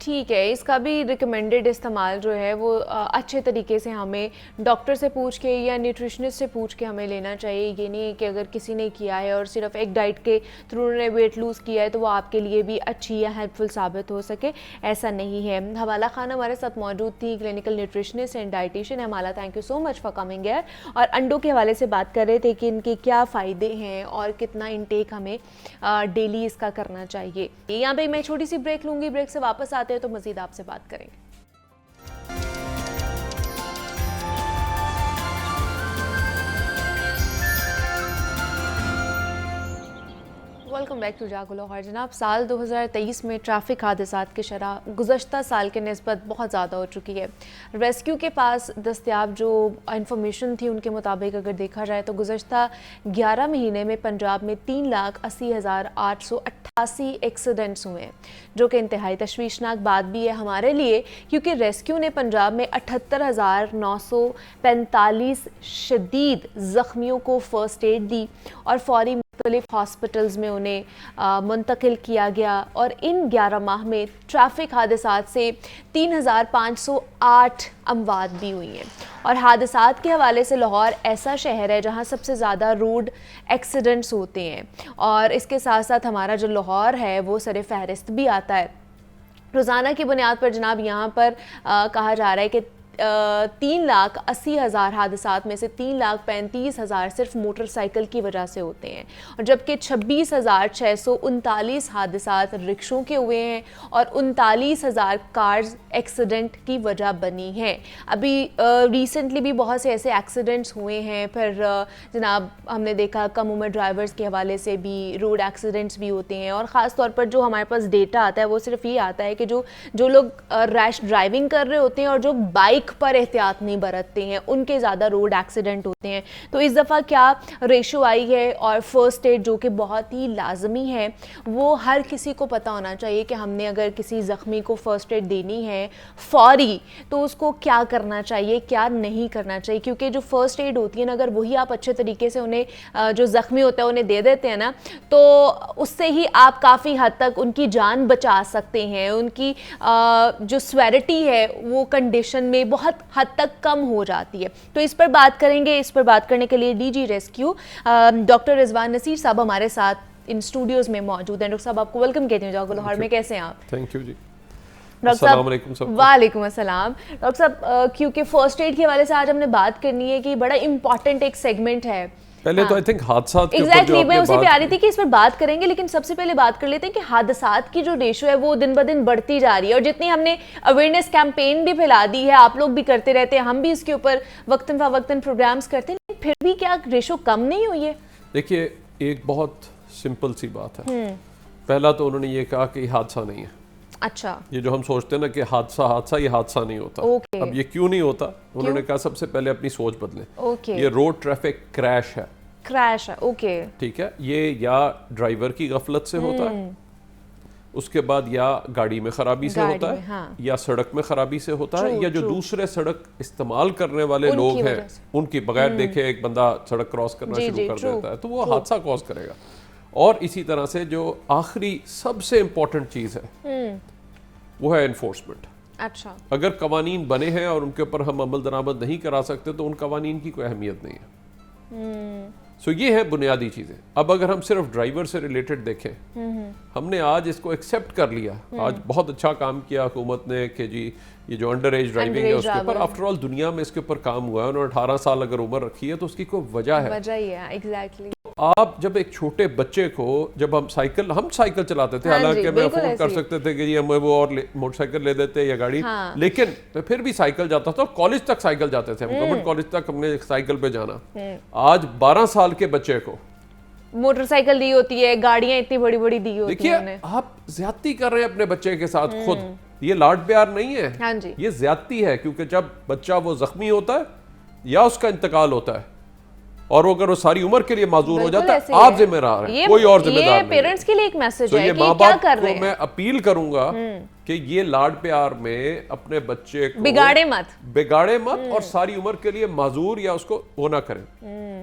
ठीक है, इसका भी रिकमेंडेड इस्तेमाल जो है वो अच्छे तरीके से हमें डॉक्टर से पूछ के या न्यूट्रिशनिस्ट से पूछ के हमें लेना चाहिए। ये नहीं है कि अगर किसी ने किया है और सिर्फ एक डाइट के थ्रू उन्होंने वेट लूज़ किया है तो वो आपके लिए भी अच्छी या हेल्पफुल साबित हो सके, ऐसा नहीं है। हवाला खान हमारे साथ मौजूद थी, क्लिनिकल न्यूट्रिशनिस्ट एंड डाइटिशियन। हमारा thank you so much for coming here. और अंडों के हवाले से बात कर रहे थे कि इनके क्या फ़ायदे हैं और कितना इंटेक हमें डेली इसका करना चाहिए। यहाँ पे मैं छोटी सी ब्रेक लूँगी, ब्रेक से वापस आते हैं तो मज़ीद आपसे बात करेंगे। वेलकम बैक टू जागो लाहौर। जनाब, साल 2023 में ट्रैफिक हादसात की शरह गुज़श्ता साल के निस्बत बहुत ज़्यादा हो चुकी है। रेस्क्यू के पास दस्तयाब जो इंफॉर्मेशन थी उनके मुताबिक अगर देखा जाए तो गुज़श्ता 11 महीने में पंजाब में 3,80,888 एक्सीडेंट्स हुए हैं, जो कि इंतहाई तशवीशनाक बात भी है हमारे लिए, क्योंकि रेस्क्यू ने पंजाब में 78,945 शदीद ज़ख्मियों को फ़र्स्ट एड दी और फौरी मुख्तलिफ हॉस्पिटल्स में उन्हें मुंतकिल किया गया। और इन 11 माह में ट्रैफिक हादसात से 3,508 अमवात भी हुई हैं। और हादसात के हवाले से लाहौर ऐसा शहर है जहां सबसे ज़्यादा रोड एक्सीडेंट्स होते हैं, और इसके साथ साथ हमारा जो लाहौर है वो सरे फहरिस्त भी आता है। रोज़ाना की बुनियाद पर जनाब यहाँ पर कहा जा रहा है कि 3,80,000 हादसात में से 3,35,000 सिर्फ मोटरसाइकिल की वजह से होते हैं, और जबकि 26,639 हादसात रिक्शों के हुए हैं और 39,000 कार्स एक्सीडेंट की वजह बनी हैं। अभी रिसेंटली भी बहुत से ऐसे एक्सीडेंट्स हुए हैं। फिर जनाब हमने देखा कम उम्र ड्राइवर्स के हवाले से भी रोड एक्सीडेंट्स भी होते हैं, और ख़ास तौर पर जो हमारे पास डेटा आता है वो सिर्फ ये आता है कि जो लोग रैश ड्राइविंग कर रहे होते हैं और जो बाइक पर एहतियात नहीं बरतते हैं उनके ज़्यादा रोड एक्सीडेंट होते हैं। तो इस दफ़ा क्या रेशो आई है, और फर्स्ट एड जो कि बहुत ही लाजमी है, वो हर किसी को पता होना चाहिए कि हमने अगर किसी ज़ख्मी को फ़र्स्ट एड देनी है फौरी तो उसको क्या करना चाहिए, क्या नहीं करना चाहिए। क्योंकि जो फ़र्स्ट एड होती है ना, अगर वही आप अच्छे तरीके से उन्हें जो ज़ख्मी होता है उन्हें दे देते हैं ना, तो उससे ही आप काफ़ी हद तक उनकी जान बचा सकते हैं। उनकी जो स्वेरिटी है वो कंडीशन में बहुत हद तक कम हो जाती है। तो इस पर बात करेंगे। इस पर बात करने के लिए DG rescue doctor Rizwan Naseer साहब हमारे साथ इन स्टूडियोज़ में मौजूद हैं। डॉक्टर साहब, आपको वेलकम कहते हैं जागो लाहौर में। कैसे हैं आप? Thank you ji. डॉक्टर साहब, वालेकुम अस्सलाम। डॉक्टर साहब, क्योंकि फ़र्स्ट एड के हवाले से आज हमने बात करनी है कि बड़ा इम्पॉर्टेंट एक सेगमेंट है पहले तो आई थिंक हादसात के ऊपर एग्जैक्टली जो मैं आपने उसी पे बात आ रही थी कि इस पर बात करेंगे, लेकिन सबसे पहले बात कर लेते हैं कि हादसात की जो रेशो है वो दिन ब दिन बढ़ती जा रही है, और जितनी हमने अवेयरनेस कैंपेन भी फैला दी है, आप लोग भी करते रहते हैं, हम भी इसके ऊपर वक्तन फवक्तन प्रोग्राम्स करते हैं, लेकिन फिर भी क्या रेशो कम नहीं हुई है? देखिए, एक बहुत सिंपल सी बात है। पहला तो उन्होंने ये कहा कि हादसा नहीं है। अच्छा, ये जो हम सोचते हैं ना कि हादसा, ये हादसा नहीं होता। ओके। अब ये क्यों नहीं होता? उन्होंने कहा सबसे पहले अपनी सोच बदलें। ओके, ये रोड ट्रैफिक क्रैश है, क्रैश है, ओके, ठीक है। ये या ड्राइवर की गफलत से होता है, उसके बाद या गाड़ी में खराबी से गाड़ी होता में, है, हाँ। या सड़क में खराबी से होता है, True, या जो true. दूसरे सड़क इस्तेमाल करने वाले उनकी लोग हैं वजह से। उनकी बगैर देखे एक बंदा सड़क क्रॉस करना जी, शुरू जी, कर true, देता है, तो वो true. हादसा कॉज करेगा। और इसी तरह से जो आखिरी सबसे इम्पोर्टेंट चीज़ है वो है एनफोर्समेंट। अच्छा, अगर कवानीन बने हैं और उनके ऊपर हम अमल दरामद नहीं करा सकते तो उन कवानीन की कोई अहमियत नहीं है। सो ये है बुनियादी चीज़ें। अब अगर हम सिर्फ ड्राइवर से रिलेटेड देखें, हमने आज इसको एक्सेप्ट कर लिया, आज बहुत अच्छा काम किया हुकूमत ने कि जी ये जो अंडर एज ड्राइविंग है उसके ऊपर, आफ्टर ऑल दुनिया में इसके ऊपर काम हुआ है, उन्होंने 18 साल अगर उम्र रखी है तो उसकी कोई वजह है। वजह ही है, एग्जैक्टली। आप जब एक छोटे बच्चे को, जब हम साइकिल चलाते थे, हाँ हालांकि जी, हमें बिल्कुल अफोर्ड कर ऐसे ही। सकते थे कि जी हम वो और मोटरसाइकिल ले देते या गाड़ी, हाँ। लेकिन फिर भी साइकिल जाता था। कॉलेज तक साइकिल जाते थे हम, गवर्नमेंट कॉलेज तक हमने साइकिल पे जाना। आज 12 साल के बच्चे को मोटरसाइकिल दी होती है, गाड़ियां इतनी बड़ी बड़ी दी होती देखिए, है उन्हें। आप ज्यादती कर रहे हैं अपने बच्चे के साथ खुद। ये लाड प्यार नहीं है, हाँ जी। ये ज्यादती है, क्योंकि जब बच्चा वो जख्मी होता है या उसका इंतकाल होता है और वो अगर वो सारी उम्र के लिए माजूर हो जाता है, आप जिम्मेदार हैं, कोई और जिम्मेदार नहीं। पेरेंट्स के लिए एक मैसेज तो है ये कि माँ क्या बाप कर को रहे हैं, मैं अपील करूंगा कि ये लाड प्यार में अपने बच्चे को बिगाड़े मत और सारी उम्र के लिए माजूर या उसको वो ना करें।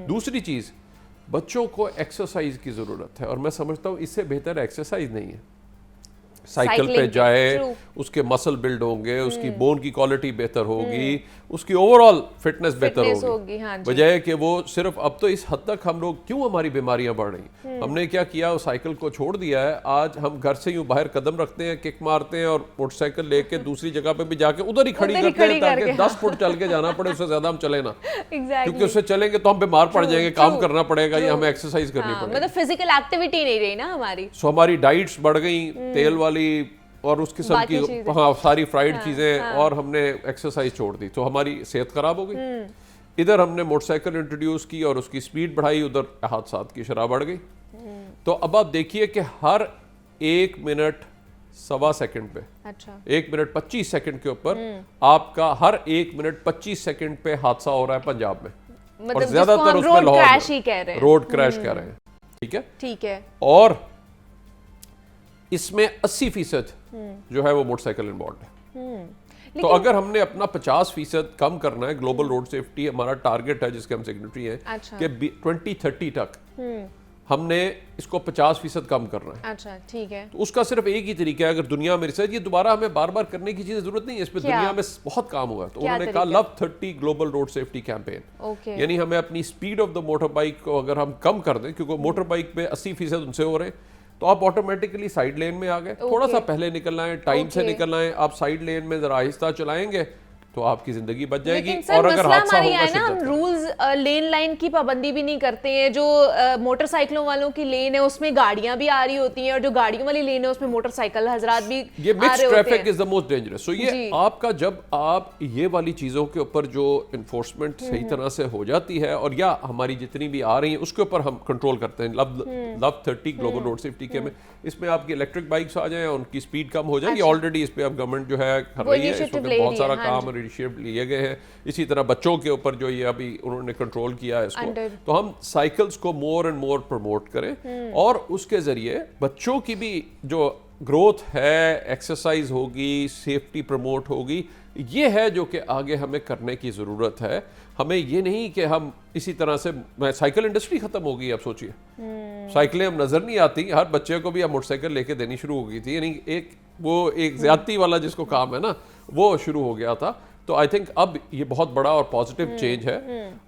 दूसरी चीज, बच्चों को एक्सरसाइज की जरूरत है, और मैं समझता हूँ इससे बेहतर एक्सरसाइज नहीं है। साइकिल पे जाए, उसके मसल बिल्ड होंगे, उसकी बोन की क्वालिटी बेहतर होगी, उसकी ओवरऑल फिटनेस बेहतर होगी। हाँ जी। बजाय कि वो सिर्फ, अब तो इस हद तक हम लोग क्यों हमारी बीमारियां बढ़ रही, हमने क्या किया, उस साइकिल को छोड़ दिया है। आज हम घर से यूं बाहर कदम रखते हैं, किक मारते हैं और मोटरसाइकिल लेके दूसरी जगह पे भी जाके उधर ही खड़ी करते हैं ताकि 10 फुट चल के जाना पड़े, उससे ज्यादा हम चले ना, क्योंकि उससे चलेंगे तो हम बीमार पड़ जाएंगे, काम करना पड़ेगा या हमें एक्सरसाइज करनी पड़ेगी। मतलब फिजिकल एक्टिविटी नहीं रही ना हमारी। सो हमारी डाइट्स बढ़ गई, तेल वाली और उस किस्म की, हाँ, सारी फ्राइड चीजें, और हमने एक्सरसाइज छोड़ दी, तो हमारी सेहत खराब हो गई। इधर हमने मोटरसाइकिल इंट्रोड्यूस की और उसकी स्पीड बढ़ाई, उधर हादसात की शरह बढ़ गई। तो अब आप देखिए कि हर 1 मिनट 1.25 सेकंड पे, अच्छा, 1 मिनट 25 सेकंड के ऊपर आपका हर 1 मिनट 25 सेकंड पे हादसा हो रहा है पंजाब में, मतलब और ज्यादातर उसमें रोड क्रैश ही कह रहे हैं, रोड क्रैश कह रहे हैं, ठीक है। ठीक है। और इसमें 80% जो है वो मोटरसाइकिल इन्वॉल्व है। तो अगर हमने अपना 50% कम करना है, ग्लोबल रोड सेफ्टी हमारा टारगेट है जिसके हम सेक्रेटरी हैं, अच्छा। कि 2030 तक हमने इसको 50% कम करना है। अच्छा, ठीक है। तो उसका सिर्फ एक ही तरीका है, अगर दुनिया में रिसर्च, ये दोबारा हमें बार बार करने की चीज जरूरत नहीं है, इस पे दुनिया में बहुत काम हुआ है। तो उन्होंने कहा love 30 global road safety campaign, okay, यानी हमें अपनी speed of the motor bike को अगर हम कम कर दें, क्योंकि मोटर बाइक पे 80% उनसे हो रहे हैं, तो आप ऑटोमेटिकली साइड लेन में आ गए। थोड़ा सा पहले निकलना है, टाइम से निकलना है, आप साइड लेन में जरा आहिस्ता चलाएंगे तो आपकी जिंदगी बच जाएगी। और अगर हादसा होगा, ना, हम रूल्स लेन लाइन की पाबंदी भी नहीं करते हैं। जो मोटरसाइकिलों वालों की लेन है उसमें गाड़ियां भी आ रही होती हैं, और जो गाड़ियों वाली लेन है उसमें मोटरसाइकिल हजरात भी ये mixed traffic is the most dangerous. So ये आपका, जब आप ये वाली चीजों के ऊपर जो इन्फोर्समेंट सही तरह से हो जाती है, और या हमारी जितनी भी आ रही हैं उसके ऊपर हम कंट्रोल करते हैं, लव 30 ग्लोबल रोड सेफ्टी के में, इसमें आपकी इलेक्ट्रिक बाइक्स आ जाए, उनकी स्पीड कम हो जाएगी। ऑलरेडी इस पे अब गवर्नमेंट जो है कर रही है, इस वक्त बहुत सारा काम इनिशिएटिव लिए गए हैं। इसी तरह बच्चों के ऊपर जो ये अभी उन्होंने कंट्रोल किया है इसको, तो हम साइकिल्स को मोर एंड मोर प्रमोट करें, और उसके जरिए बच्चों की भी जो ग्रोथ है, एक्सरसाइज होगी, सेफ्टी प्रमोट होगी। ये है जो कि आगे हमें करने की ज़रूरत है। हमें ये नहीं कि हम इसी तरह से, साइकिल इंडस्ट्री ख़त्म हो गई, आप सोचिए साइकिलें अब नज़र नहीं आती, हर बच्चे को भी अब मोटरसाइकिल लेके देनी शुरू हो गई थी, यानी एक ज्यादती वाला जिसको काम है ना, वो शुरू हो गया था। तो आई थिंक अब ये बहुत बड़ा और पॉजिटिव चेंज है,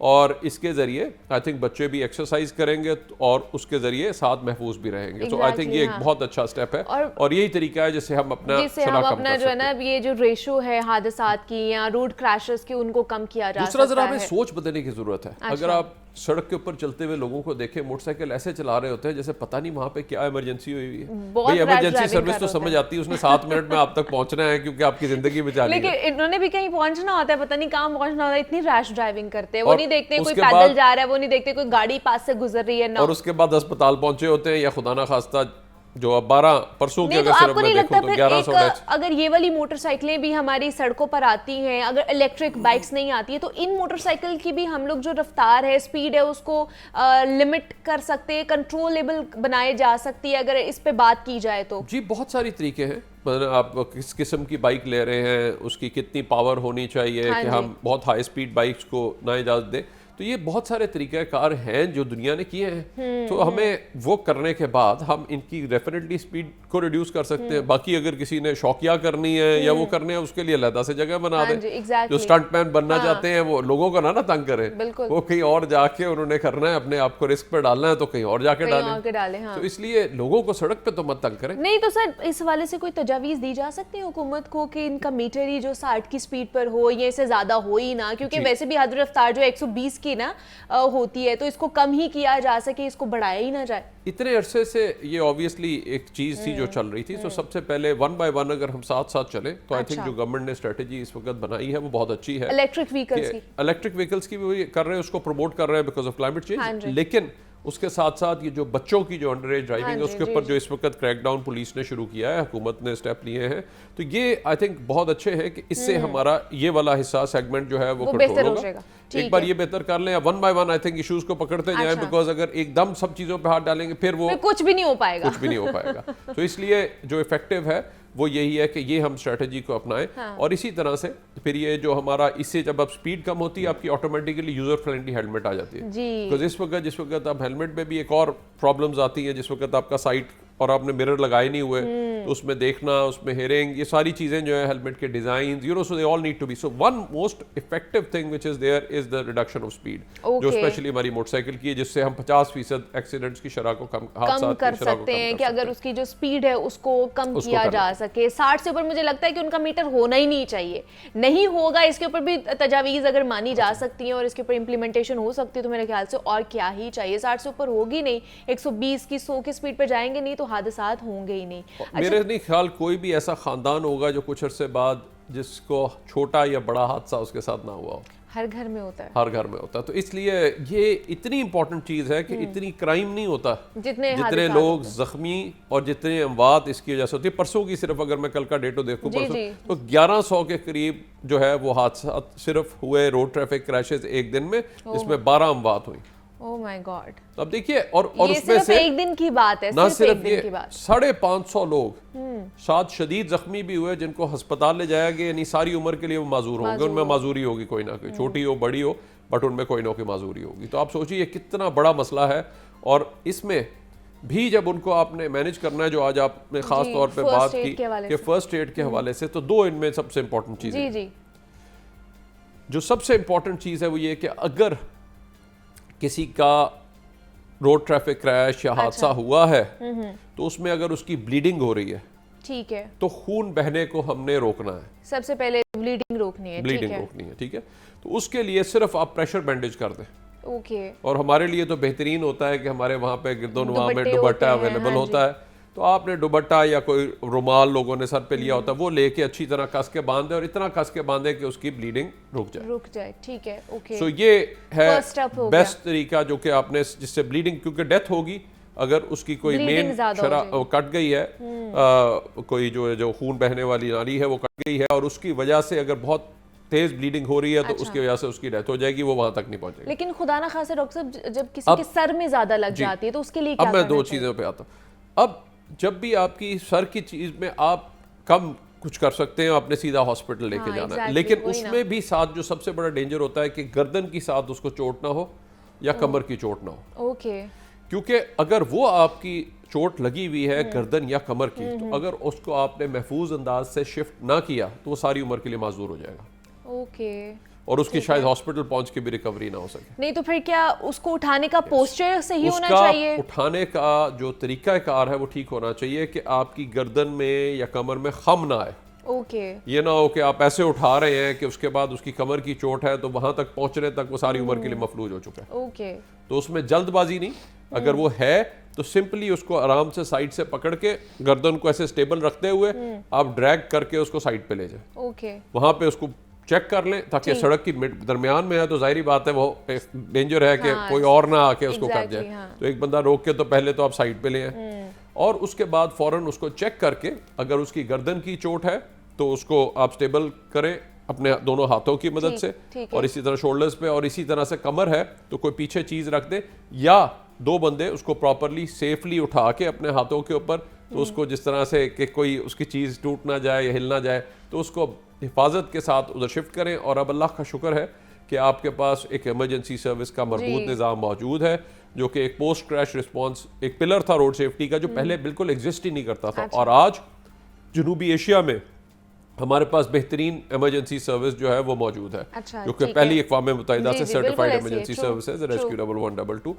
और इसके जरिए आई थिंक बच्चे भी एक्सरसाइज करेंगे और उसके जरिए साथ महफूज भी रहेंगे। तो आई थिंक ये एक बहुत अच्छा स्टेप है, और यही तरीका है जिससे हम अपना जो है ना, ये जो रेशो है हादसात की या रोड क्रैशेस की, उनको कम किया जा सकता है। दूसरा जरा हमें सोच बदलने की जरूरत है। अगर आप सड़क के ऊपर चलते हुए लोगों को देखे मोटरसाइकिल ऐसे चला रहे होते हैं जैसे पता नहीं वहां पे क्या इमरजेंसी हुई हुई है। बहुत भाई rash इमरजेंसी driving सर्विस कर तो होते समझ हैं। आती है, उसने 7 मिनट में आप तक पहुंचना है क्योंकि आपकी जिंदगी बचानी लेकिन है। इन्होंने भी कहीं पहुंचना होता है, पता नहीं कहाँ पहुंचना होता है, इतनी रैश ड्राइविंग करते हैं। वो और नहीं देखते कोई उसके पैदल बाद- जा रहा है, वो नहीं देखते कोई गाड़ी पास से गुजर रही है ना। और उसके बाद अस्पताल पहुंचे होते हैं, या खुदा ना खास्ता जो अब 12 परसों की नहीं तो अगर सिर्फ आपको मैं नहीं लगता देखूं तो फिर 1100 डेथ। अगर ये वाली मोटरसाइकिलें भी हमारी सड़कों पर आती हैं, अगर इलेक्ट्रिक बाइक्स नहीं आती है, तो इन मोटरसाइकिल की भी हम लोग जो रफ्तार है, स्पीड है, उसको लिमिट कर सकते हैं, कंट्रोलेबल बनाए जा सकती है अगर इस पे बात की जाए तो। जी बहुत सारी तरीके हैं, मतलब आप किस किस्म की बाइक ले रहे हैं, उसकी कितनी पावर होनी चाहिए हाँ कि जी। हम बहुत हाई स्पीड बाइक्स को ना इजाज़त दें। तो ये बहुत सारे तरीक़ाकार हैं जो दुनिया ने किए हैं। तो हमें वो करने के बाद हम इनकी डेफिनेटली स्पीड को रिड्यूस कर सकते हैं। बाकी अगर किसी ने शौकिया करनी है या वो करने है, उसके लिए अलग से जगह बना हाँ दें। जी, exactly। जो स्टंट मैन बनना हाँ। चाहते हैं वो लोगों को ना तंग करें, बिल्कुल। वो कहीं और जाके उन्होंने करना है, अपने आप को रिस्क पे डालना है तो कहीं और जाके कहीं और के डालें, डालें। हाँ। तो इसलिए लोगों को सड़क पे तो मत तंग करें। नहीं तो सर इस हवाले से कोई तजावीज़ दी जा सकती है हुकूमत को कि इनका मीटर ही जो 60 की स्पीड पर हो, ये इससे ज़्यादा हो ही ना, क्योंकि वैसे भी हद रफ्तार जो 120 की ना होती है, तो इसको कम ही किया जा सके, इसको बढ़ाया ही ना जाए। इतने अरसे से ये ऑब्वियसली एक चीज़ थी जो चल रही थी। तो सबसे पहले 1 बाय 1 अगर हम साथ साथ चले तो आई थिंक जो गवर्नमेंट ने स्ट्रेटेजी इस वक्त बनाई है वो बहुत अच्छी है। इलेक्ट्रिक व्हीकल्स की, इलेक्ट्रिक व्हीकल्स की भी कर रहे हैं, उसको प्रमोट कर रहे हैं बिकॉज ऑफ क्लाइमेट हाँ चेंज। जी। लेकिन उसके साथ साथ ये जो बच्चों की जो अंडर एज ड्राइविंग हाँ है जी, उसके ऊपर जो इस वक्त क्रैकडाउन पुलिस ने शुरू किया है, हुकूमत ने स्टेप लिए हैं, तो ये आई थिंक बहुत अच्छे हैं कि इससे हमारा ये वाला हिस्सा सेगमेंट जो है वो बेहतर कंट्रोल हो होगा। जाएगा। एक ठीक बार है। ये बेहतर कर लें, 1 बाय 1 आई थिंक इश्यूज को पकड़ते जाएं, अच्छा। बिकॉज अगर एकदम सब चीज़ों पे हाथ डालेंगे फिर वो फिर कुछ भी नहीं हो पाएगा। कुछ भी नहीं हो पाएगा। तो इसलिए जो इफेक्टिव है वो यही है कि ये हम स्ट्रेटजी को अपनाएं। हाँ। और इसी तरह से फिर ये जो हमारा, इससे जब अब स्पीड कम होती है आपकी ऑटोमेटिकली यूजर फ्रेंडली हेलमेट आ जाती है। जी। बिकॉज जिस वक्त आप हेलमेट में भी एक और प्रॉब्लम्स आती हैं, जिस वक्त आपका साइट और आपने मिरर लगाए नहीं हुए तो उसमें देखना, उसमें हेयरिंग, ये सारी चीजें जो है हेलमेट के design, you know, so they all need to be. So one most effective thing which is there is the reduction of speed, जो Okay। स्पेशली हमारी मोटरसाइकिल की है, जिससे हम 50% एक्सीडेंट्स की शरह को कम कर सकते हैं कि अगर उसकी जो स्पीड है उसको कम उसको किया कर जा सके। 60 से ऊपर मुझे लगता है कि उनका मीटर होना ही नहीं चाहिए। नहीं होगा, इसके ऊपर भी तजावीज़ अगर मानी जा सकती हैं और इसके ऊपर इम्प्लीमेंटेशन हो सकती है तो मेरे ख्याल से और क्या ही चाहिए। 60 से ऊपर होगी नहीं, 120 की 100 की स्पीड पर जाएंगे नहीं तो हादसात होंगे ही नहीं। मेरे नहीं ख्याल कोई भी ऐसा खानदान होगा जो कुछ अरसे बाद जिसको छोटा या बड़ा हादसा उसके साथ ना हुआ हो। हर घर में होता है, हर घर में होता है। तो इसलिए ये इतनी इंपॉर्टेंट चीज़ है कि इतनी क्राइम नहीं होता जितने जितने लोग जख्मी और जितने अमवात इसकी वजह से होती है। परसों की सिर्फ अगर मैं कल का डेटो देखूं जी, परसों, जी। तो 1100 के करीब जो है वो हादसा सिर्फ हुए, रोड ट्रैफिक क्रैशेस एक दिन में, जिसमें 12 अमवात हुई। ओह माय गॉड, तो अब देखिए, और ये उसमें सिर्फ से एक दिन की बात है, ना सिर्फ सिर्फ एक दिन की ये बात। 550 लोग शायद शदीद जख्मी भी हुए जिनको अस्पताल ले जाया गया, यानी सारी उम्र के लिए वो माजूर होंगे, उनमें माजूरी होगी कोई ना कोई, छोटी हो बड़ी हो, बट उनमें कोई ना कोई माजूरी होगी। तो आप सोचिए कितना बड़ा मसला है। और इसमें भी जब उनको आपने मैनेज करना है, जो आज आपने खास तौर पे first बात aid की के हवाले कि से। फर्स्ट एड के हवाले से, तो दो इनमें सबसे इंपॉर्टेंट चीज़ जी है। जी, जो सबसे इंपॉर्टेंट चीज़ है वो ये कि अगर किसी का रोड ट्रैफिक क्रैश या हादसा हुआ है तो उसमें अगर उसकी ब्लीडिंग हो रही है ठीक है, तो खून बहने को हमने रोकना है, सबसे पहले ब्लीडिंग रोकनी है। ठीक ब्लीडिंग है, रोकनी है, ठीक है। तो उसके लिए सिर्फ आप प्रेशर बैंडेज कर दें। ओके, और हमारे लिए तो बेहतरीन होता है कि हमारे वहाँ पे गिरदोनवा में दुपट्टे दुपट्टा होते हैं, अवेलेबल हाँ होता है। तो आपने दुपट्टा या कोई रुमाल लोगों ने सर पे लिया होता है, वो लेके अच्छी तरह कस के बांधे, और इतना कस के बांधे कि उसकी ब्लीडिंग रुक जाए। रुक जाए, ठीक है, ओके। सो ये है First step हो बेस्ट तरीका जो कि आपने, जिससे ब्लीडिंग, क्योंकि डेथ होगी अगर उसकी कोई Bleeding मेन ज़्यादा हो शरह कट गई है, कोई जो खून बहने वाली नाली है वो कट गई है, और उसकी वजह से अगर बहुत तेज ब्लीडिंग हो रही है तो उसकी वजह से उसकी डेथ हो जाएगी, वो वहां तक नहीं पहुंचेगी। लेकिन खुदा ना खासा डॉक्टर साहब, जब किसी के सर में ज्यादा लग जाती है तो उसके लिए क्या अब मैं करना दो चाहिए? चीज़ों पे आता हूँ। अब जब भी आपकी सर की चीज़ में आप कम कुछ कर सकते हैं, आपने सीधा हॉस्पिटल लेके हाँ, जाना है, exactly, लेकिन वही ना। उसमें भी साथ जो सबसे बड़ा डेंजर होता है कि गर्दन की साथ उसको चोट ना हो या कमर की चोट ना हो। ओके, क्योंकि अगर वो आपकी चोट लगी हुई है गर्दन या कमर की, तो अगर उसको आपने महफूज अंदाज से शिफ्ट ना किया तो वो सारी उम्र के लिए माजूर हो जाएगा, ओके। और उसकी शायद हॉस्पिटल पहुंच के भी रिकवरी ना हो सके। नहीं तो फिर क्या उसको उठाने का पोस्चर सही होना उसका चाहिए? उठाने का जो तरीका कार है वो ठीक होना चाहिए कि आपकी गर्दन में या कमर में खम ना आए। ओके ये ना हो कि आप ऐसे उठा रहे हैं कि उसके बाद उसकी कमर की चोट है तो वहां तक पहुंचने तक वो सारी उम्र के लिए मफलूज हो चुका है। ओके तो उसमें जल्दबाजी नहीं, अगर वो है तो सिंपली उसको आराम से साइड से पकड़ के गर्दन को ऐसे स्टेबल रखते हुए आप ड्रैग करके उसको साइड पे ले जाए, ओके वहां पे उसको चेक कर लें, ताकि सड़क की दरमियान में है तो जाहिर बात है वो डेंजर है कि कोई और ना आके उसको कर जाए। तो एक बंदा रोक के तो पहले तो आप साइड पे ले आए और उसके बाद फौरन उसको चेक करके अगर उसकी गर्दन की चोट है तो उसको आप स्टेबल करें अपने दोनों हाथों की मदद से, और इसी तरह शोल्डर्स पे, और इसी तरह से कमर है तो कोई पीछे चीज रख दे या दो बंदे उसको प्रॉपरली सेफली उठा के अपने हाथों के ऊपर, तो उसको जिस तरह से कि कोई उसकी चीज टूट ना जाए या हिल ना जाए तो उसको हिफाजत के साथ उधर शिफ्ट करें। और अब अल्लाह का शुक्र है कि आपके पास एक इमरजेंसी सर्विस का मरबूत निज़ाम मौजूद है, जो कि एक पोस्ट क्रैश रिस्पॉन्स एक पिलर था रोड सेफ्टी का, जो पहले बिल्कुल एग्जिस्ट ही नहीं करता था। और आज जनूबी एशिया में हमारे पास बेहतरीन इमरजेंसी सर्विस जो है वो मौजूद है, जो कि पहली अक़वाम मुत्तहिदा से सर्टिफाइड इमरजेंसी सर्विसेज रेस्क्यू 1122।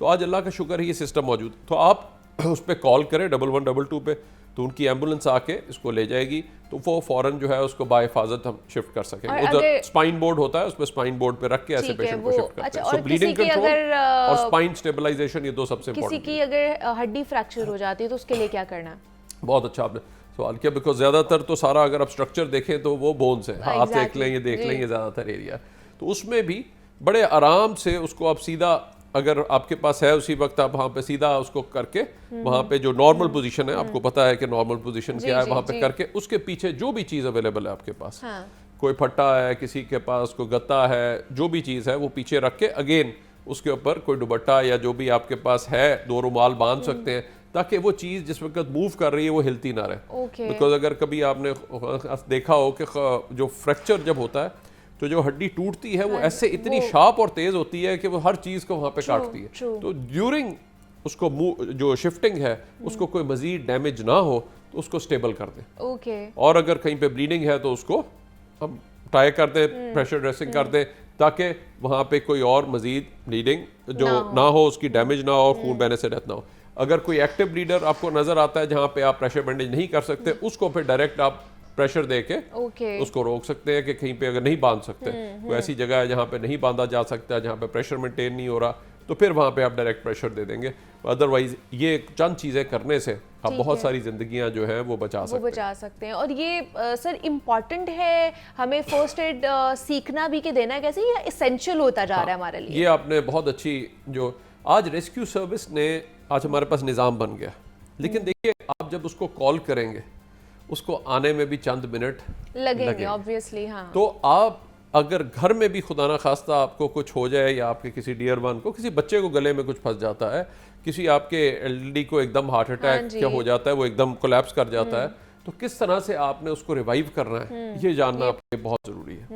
तो आज अल्लाह का शुक्र है ये सिस्टम मौजूद, तो आप उस पर कॉल करें 1122 पे, तो उनकी एम्बुलेंस आके इसको ले जाएगी, तो वो फौरन जो है उसको बाहिफाजत हम शिफ्ट कर सकेंगे। उधर स्पाइन बोर्ड होता है, उस पर स्पाइन बोर्ड पे रख के ऐसे पेशेंट को शिफ्ट करते हैं। सो ब्लीडिंग कंट्रोल और स्पाइन स्टेबलाइजेशन ये दो सबसे इंपॉर्टेंट। किसी की अगर हड्डी फ्रैक्चर हो जाती है तो उसके लिए क्या करना? बहुत अच्छा आपने सवाल किया, बिकॉज ज्यादातर तो सारा अगर आप स्ट्रक्चर देखें तो वो बोन्स है, हाथ देख लें, ये देख लें, ये ज्यादातर एरिया, तो उसमें भी बड़े आराम से उसको आप सीधा, अगर आपके पास है उसी वक्त आप वहाँ पे सीधा उसको करके वहाँ पे जो नॉर्मल पोजीशन है, आपको पता है कि नॉर्मल पोजीशन क्या है, वहाँ पे करके उसके पीछे जो भी चीज़ अवेलेबल है आपके पास, कोई फट्टा है, किसी के पास कोई गत्ता है, जो भी चीज़ है वो पीछे रख के अगेन उसके ऊपर कोई दुपट्टा या जो भी आपके पास है, दो रुमाल बांध सकते हैं, ताकि वो चीज़ जिस वक्त मूव कर रही है वो हिलती ना रहे। बिकॉज अगर कभी आपने देखा हो कि जो फ्रैक्चर जब होता है तो जो हड्डी टूटती है वो ऐसे इतनी शार्प और तेज होती है कि वो हर चीज़ को वहाँ पे काटती है। तो ड्यूरिंग उसको जो शिफ्टिंग है उसको कोई मजीद डैमेज ना हो तो उसको स्टेबल कर दें। और अगर कहीं पे ब्लीडिंग है तो उसको हम टाई कर दें, प्रेशर ड्रेसिंग कर दें, ताकि वहाँ पे कोई और मजीद ब्लीडिंग जो ना हो, उसकी डैमेज ना हो, खून बहने से डेथ ना हो। अगर कोई एक्टिव ब्लीडर आपको नजर आता है जहाँ पे आप प्रेशर बैंडेज नहीं कर सकते, उसको फिर डायरेक्ट आप प्रेशर दे के उसको रोक सकते हैं कि कहीं पे अगर नहीं बांध सकते, कोई ऐसी जगह है जहाँ पे नहीं बांधा जा सकता, जहाँ पे प्रेशर मेंटेन नहीं हो रहा, तो फिर वहाँ पे आप डायरेक्ट प्रेशर दे देंगे। अदरवाइज ये चंद चीज़ें करने से आप बहुत सारी जिंदगियां जो हैं वो बचा सकते हैं। और ये सर इम्पॉर्टेंट है हमें फर्स्ट एड सीखना भी कि देना कैसे, या एसेंशियल होता जा रहा है हमारे लिए? ये आपने बहुत अच्छी, जो आज रेस्क्यू सर्विस ने आज हमारे पास निज़ाम बन गया, लेकिन देखिए आप जब उसको कॉल करेंगे उसको आने में भी चंद मिनट लगेंगे ऑब्वियसली। हाँ, तो आप अगर घर में भी खुदा ना खास्ता आपको कुछ हो जाए, या आपके किसी डियर वन को, किसी बच्चे को गले में कुछ फंस जाता है, किसी आपके एल्डरली को एकदम हार्ट अटैक क्या हो जाता है, वो एकदम कोलैप्स कर जाता है, तो किस तरह से आपने उसको रिवाइव करना है ये जानना आपके बहुत ज़रूरी है।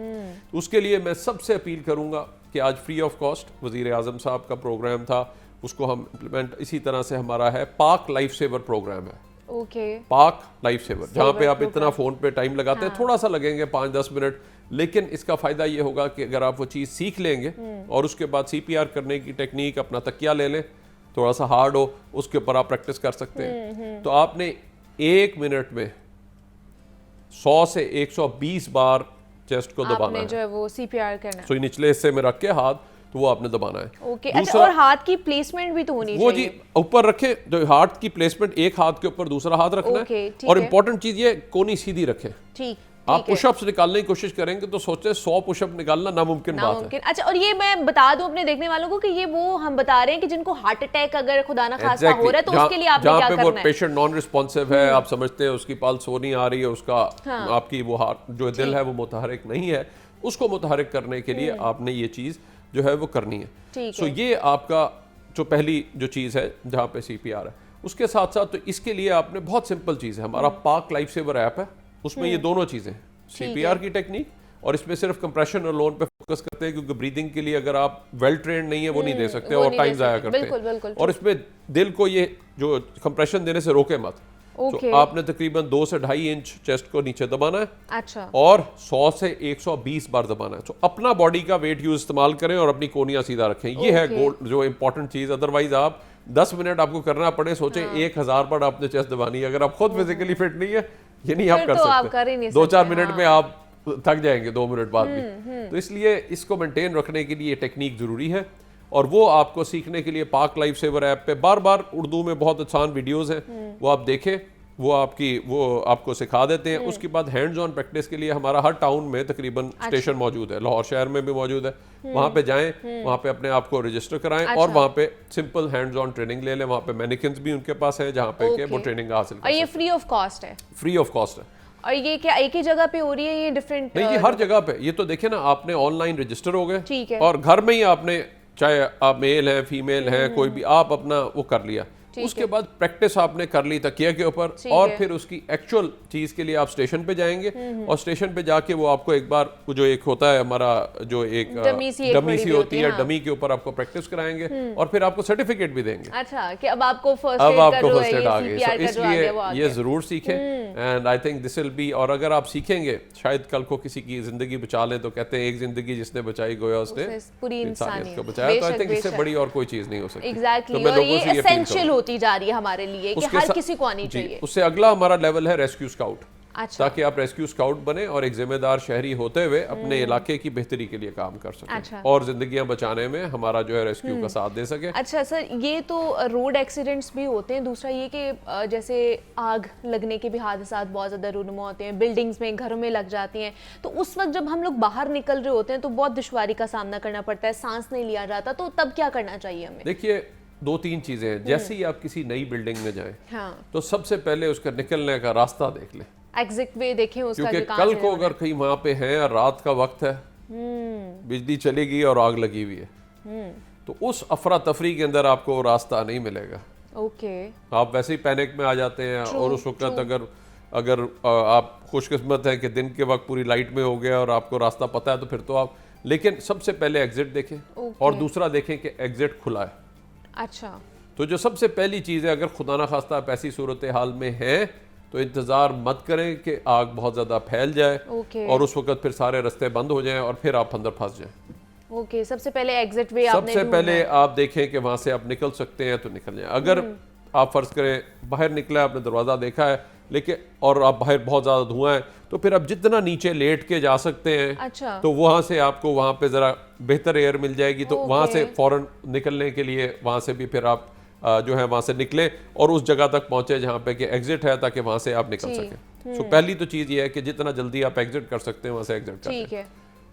तो उसके लिए मैं सबसे अपील करूँगा कि आज फ्री ऑफ कॉस्ट वज़ीर आज़म साहब का प्रोग्राम था, उसको हम इम्प्लीमेंट, इसी तरह से हमारा है पाक लाइफ सेवर प्रोग्राम है। पाक लाइफ सेवर, जहाँ पे आप इतना फ़ोन पे टाइम लगाते हैं, थोड़ा सा लगेंगे 5-10 मिनट, लेकिन इसका फ़ायदा ये होगा कि अगर आप वो चीज़ सीख लेंगे और उसके बाद CPR करने की टेक्निक, अपना तकिया ले लें, थोड़ा सा हार्ड हो, उसके ऊपर आप प्रैक्टिस कर सकते हैं। तो आपने 1 मिनट में 100 से 120 बार चेस्ट को दबाना है, जो है वो CPR करना है। तो निचले हिस्से में रख के हाथ, तो वो आपने दबाना है। अच्छा, और हाथ की प्लेसमेंट भी तो होनी चाहिए। वो जी ऊपर रखे, जो हाथ की प्लेसमेंट, एक हाथ के ऊपर दूसरा हाथ रखना है, और इम्पोर्टेंट चीज ये कोनी सीधी रखें। ठीक, आप पुशअप्स निकालने की कोशिश करेंगे तो सोचे 100 पुशअप निकालना नामुमकिन बात है। अच्छा, और ये मैं बता दूं अपने देखने वालों को कि ये वो हम बता रहे हैं कि जिनको हार्ट अटैक अगर खुदा ना खास्ता हो रहा है, तो उसके लिए आपने क्या करना है। वो पेशेंट नॉन रिस्पॉन्सिव है, आप समझते हैं उसकी पल्स हो नहीं आ रही है, उसका आपकी वो हार्ट जो दिल है वो मुतहरिक नहीं है, उसको मुतहरिक करने के लिए आपने ये चीज जो है वो करनी है। सो ये आपका जो पहली जो चीज़ है जहाँ पे CPR है। उसके साथ साथ तो इसके लिए आपने बहुत सिंपल चीज़ है, हमारा पाक लाइफ सेवर ऐप है, उसमें ये दोनों चीज़ें, CPR की टेक्निक, और इसमें सिर्फ कंप्रेशन और लोन पे फोकस करते हैं, क्योंकि ब्रीदिंग के लिए अगर आप वेल ट्रेंड नहीं है वो नहीं दे सकते और टाइम ज़ाया करते हैं। और इसमें दिल को ये जो कंप्रेशन देने से रोके मत। तो आपने तकरीबन 2 से 2.5 इंच चेस्ट को नीचे दबाना है। अच्छा। और 100 से 120 बार दबाना है। तो अपना बॉडी का वेट यूज इस्तेमाल करें और अपनी कोनियां सीधा रखें। ये है गोल्ड जो इंपॉर्टेंट चीज। अदरवाइज आप 10 मिनट आपको करना पड़े, सोचे 1000 बार आपने चेस्ट दबानी है, अगर आप खुद फिजिकली फिट नहीं है ये नहीं आप फिर कर तो आप सकते, कर ही नहीं 2-4 सकते, मिनट हाँ। में आप थक जाएंगे 2 मिनट बाद भी। तो इसलिए इसको मेंटेन रखने के लिए टेक्निक ज़रूरी है, और वो आपको सीखने के लिए पाक लाइफ सेवर ऐप पे बार बार उर्दू में बहुत आसान वीडियोस हैं, वो आप देखें, वो आपको सिखा देते हैं। उसके बाद हैंड्स ऑन प्रैक्टिस के लिए हमारा हर टाउन में तकरीबन स्टेशन मौजूद है, लाहौर शहर में भी मौजूद है, वहाँ पे जाएं, वहाँ पे अपने आप को रजिस्टर कराएं और वहाँ पे सिंपल हैंड्स ऑन ट्रेनिंग ले लें। वहाँ पे मैनिकिन्स भी उनके पास हैं जहाँ पे के वो ट्रेनिंग हासिल और ये फ्री ऑफ कॉस्ट है? फ्री ऑफ कॉस्ट है। और ये क्या एक ही जगह पे हो रही है, ये डिफरेंट? नहीं, ये हर जगह पे। ये तो देखिए ना, आपने ऑनलाइन रजिस्टर हो गए, ठीक है, और घर में ही आपने, चाहे आप मेल हैं फीमेल हैं कोई भी, आप अपना वो कर लिया। उसके बाद प्रैक्टिस आपने कर ली तकिया के ऊपर, और फिर उसकी एक्चुअल चीज के लिए आप स्टेशन पे जाएंगे, और स्टेशन पे जाके वो आपको एक बार वो जो एक होता है हमारा जो एक डमी सी होती है, डमी के ऊपर आपको प्रैक्टिस कराएंगे और फिर आपको सर्टिफिकेट भी देंगे। अच्छा, कि अब आपको फर्स्ट एड आ गई, इसलिए ये जरूर सीखें। And I think this will be, और अगर आप सीखेंगे शायद कल को किसी की जिंदगी बचा लें, तो कहते हैं एक जिंदगी जिसने बचाई गोया उसने पूरी इंसानियत को बचाया। तो आई थिंक इससे बड़ी और कोई चीज नहीं हो सकती। एग्जैक्टली, और ये एसेंशियल होती जा रही है हमारे लिए कि हर किसी को आनी चाहिए। उससे अगला हमारा लेवल है रेस्क्यू स्काउट। अच्छा। ताकि आप रेस्क्यू स्काउट बने और एक जिम्मेदार शहरी होते हुए अपने इलाके की बेहतरी के लिए काम कर सकें। अच्छा। और जिंदगियां बचाने में हमारा जो है रेस्क्यू का साथ दे सके। अच्छा सर, ये तो रोड एक्सीडेंट्स भी होते हैं, दूसरा ये कि जैसे आग लगने के भी हादसात बहुत ज़्यादा रूनुमा होते हैं, बिल्डिंग्स में घरों में लग जाती हैं, तो उस वक्त जब हम लोग बाहर निकल रहे होते हैं तो बहुत दुश्वारी का सामना करना पड़ता है, सांस नहीं लिया जाता, तो तब क्या करना चाहिए हमें? देखिए, 2-3 चीजें हैं। जैसे ही आप किसी नई बिल्डिंग में जाएं, हाँ, तो सबसे पहले उसका निकलने का रास्ता देख लें, एग्जिट वे देखें उसका, क्योंकि जो कल को अगर कहीं वहां पे हैं और रात का वक्त है, बिजली चली गई और आग लगी हुई है, तो उस अफरा तफरी के अंदर आपको रास्ता नहीं मिलेगा। ओके, आप वैसे ही पैनिक में आ जाते हैं, और उस वक्त अगर आप खुशकिस्मत हैं कि दिन के वक्त पूरी लाइट में हो गया और आपको रास्ता पता है, तो फिर तो आप, लेकिन सबसे पहले एग्जिट देखें, और दूसरा देखें कि एग्जिट खुला है। अच्छा, तो जो सबसे पहली चीज़ है, अगर खुदा ना खास्ता आप ऐसी सूरत हाल में हैं, तो इंतज़ार मत करें कि आग बहुत ज़्यादा फैल जाए और उस वक्त फिर सारे रास्ते बंद हो जाएं और फिर आप अंदर फंस जाएं। ओके, सबसे पहले एग्जिट वे आपने सबसे पहले आप देखें कि वहाँ से आप निकल सकते हैं तो निकल जाएं। अगर आप फ़र्ज़ करें बाहर निकला, आपने दरवाज़ा देखा है लेकिन, और आप बाहर बहुत ज़्यादा धुआं है, तो फिर आप जितना नीचे लेट के जा सकते हैं, अच्छा, तो वहाँ से आपको वहाँ पे ज़रा बेहतर एयर मिल जाएगी, तो वहाँ से फ़ौरन निकलने के लिए वहाँ से भी फिर आप जो है वहाँ से निकले और उस जगह तक पहुँचे जहाँ पे कि एग्जिट है, ताकि वहाँ से आप निकल सकें। सो पहली तो चीज़ ये है कि जितना जल्दी आप एग्जिट कर सकते हैं वहाँ से एग्जिट करें।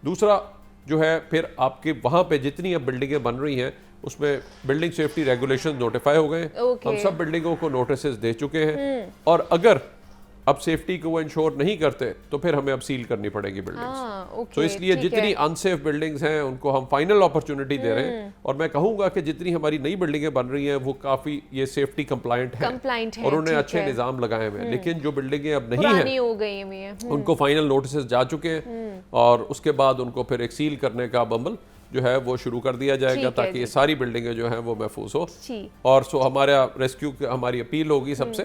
दूसरा जो है, फिर आपके वहाँ पे जितनी अब बिल्डिंगें बन रही हैं उसमें बिल्डिंग सेफ्टी रेगुलेशन नोटिफाई हो गए। हम सब बिल्डिंगों को नोटिस दे चुके हैं, और अगर अब सेफ्टी को वो इंश्योर नहीं करते तो फिर हमें अब सील करनी पड़ेगी बिल्डिंग्स। तो इसलिए जितनी अनसेफ बिल्डिंग्स हैं उनको हम फाइनल अपॉर्चुनिटी दे रहे हैं, और मैं कहूँगा कि जितनी हमारी नई बिल्डिंगें बन रही हैं वो काफ़ी ये सेफ्टी कंप्लाइंट है और उन्हें अच्छे निज़ाम लगाए हुए हैं। लेकिन जो बिल्डिंगें अब नहीं हैं उनको फाइनल नोटिस जा चुके हैं, और उसके बाद उनको फिर एक सील करने का अमल जो है वो शुरू कर दिया जाएगा, ताकि ये सारी बिल्डिंगें जो हैं वो महफूज हो। और सो हमारा रेस्क्यू हमारी अपील होगी सबसे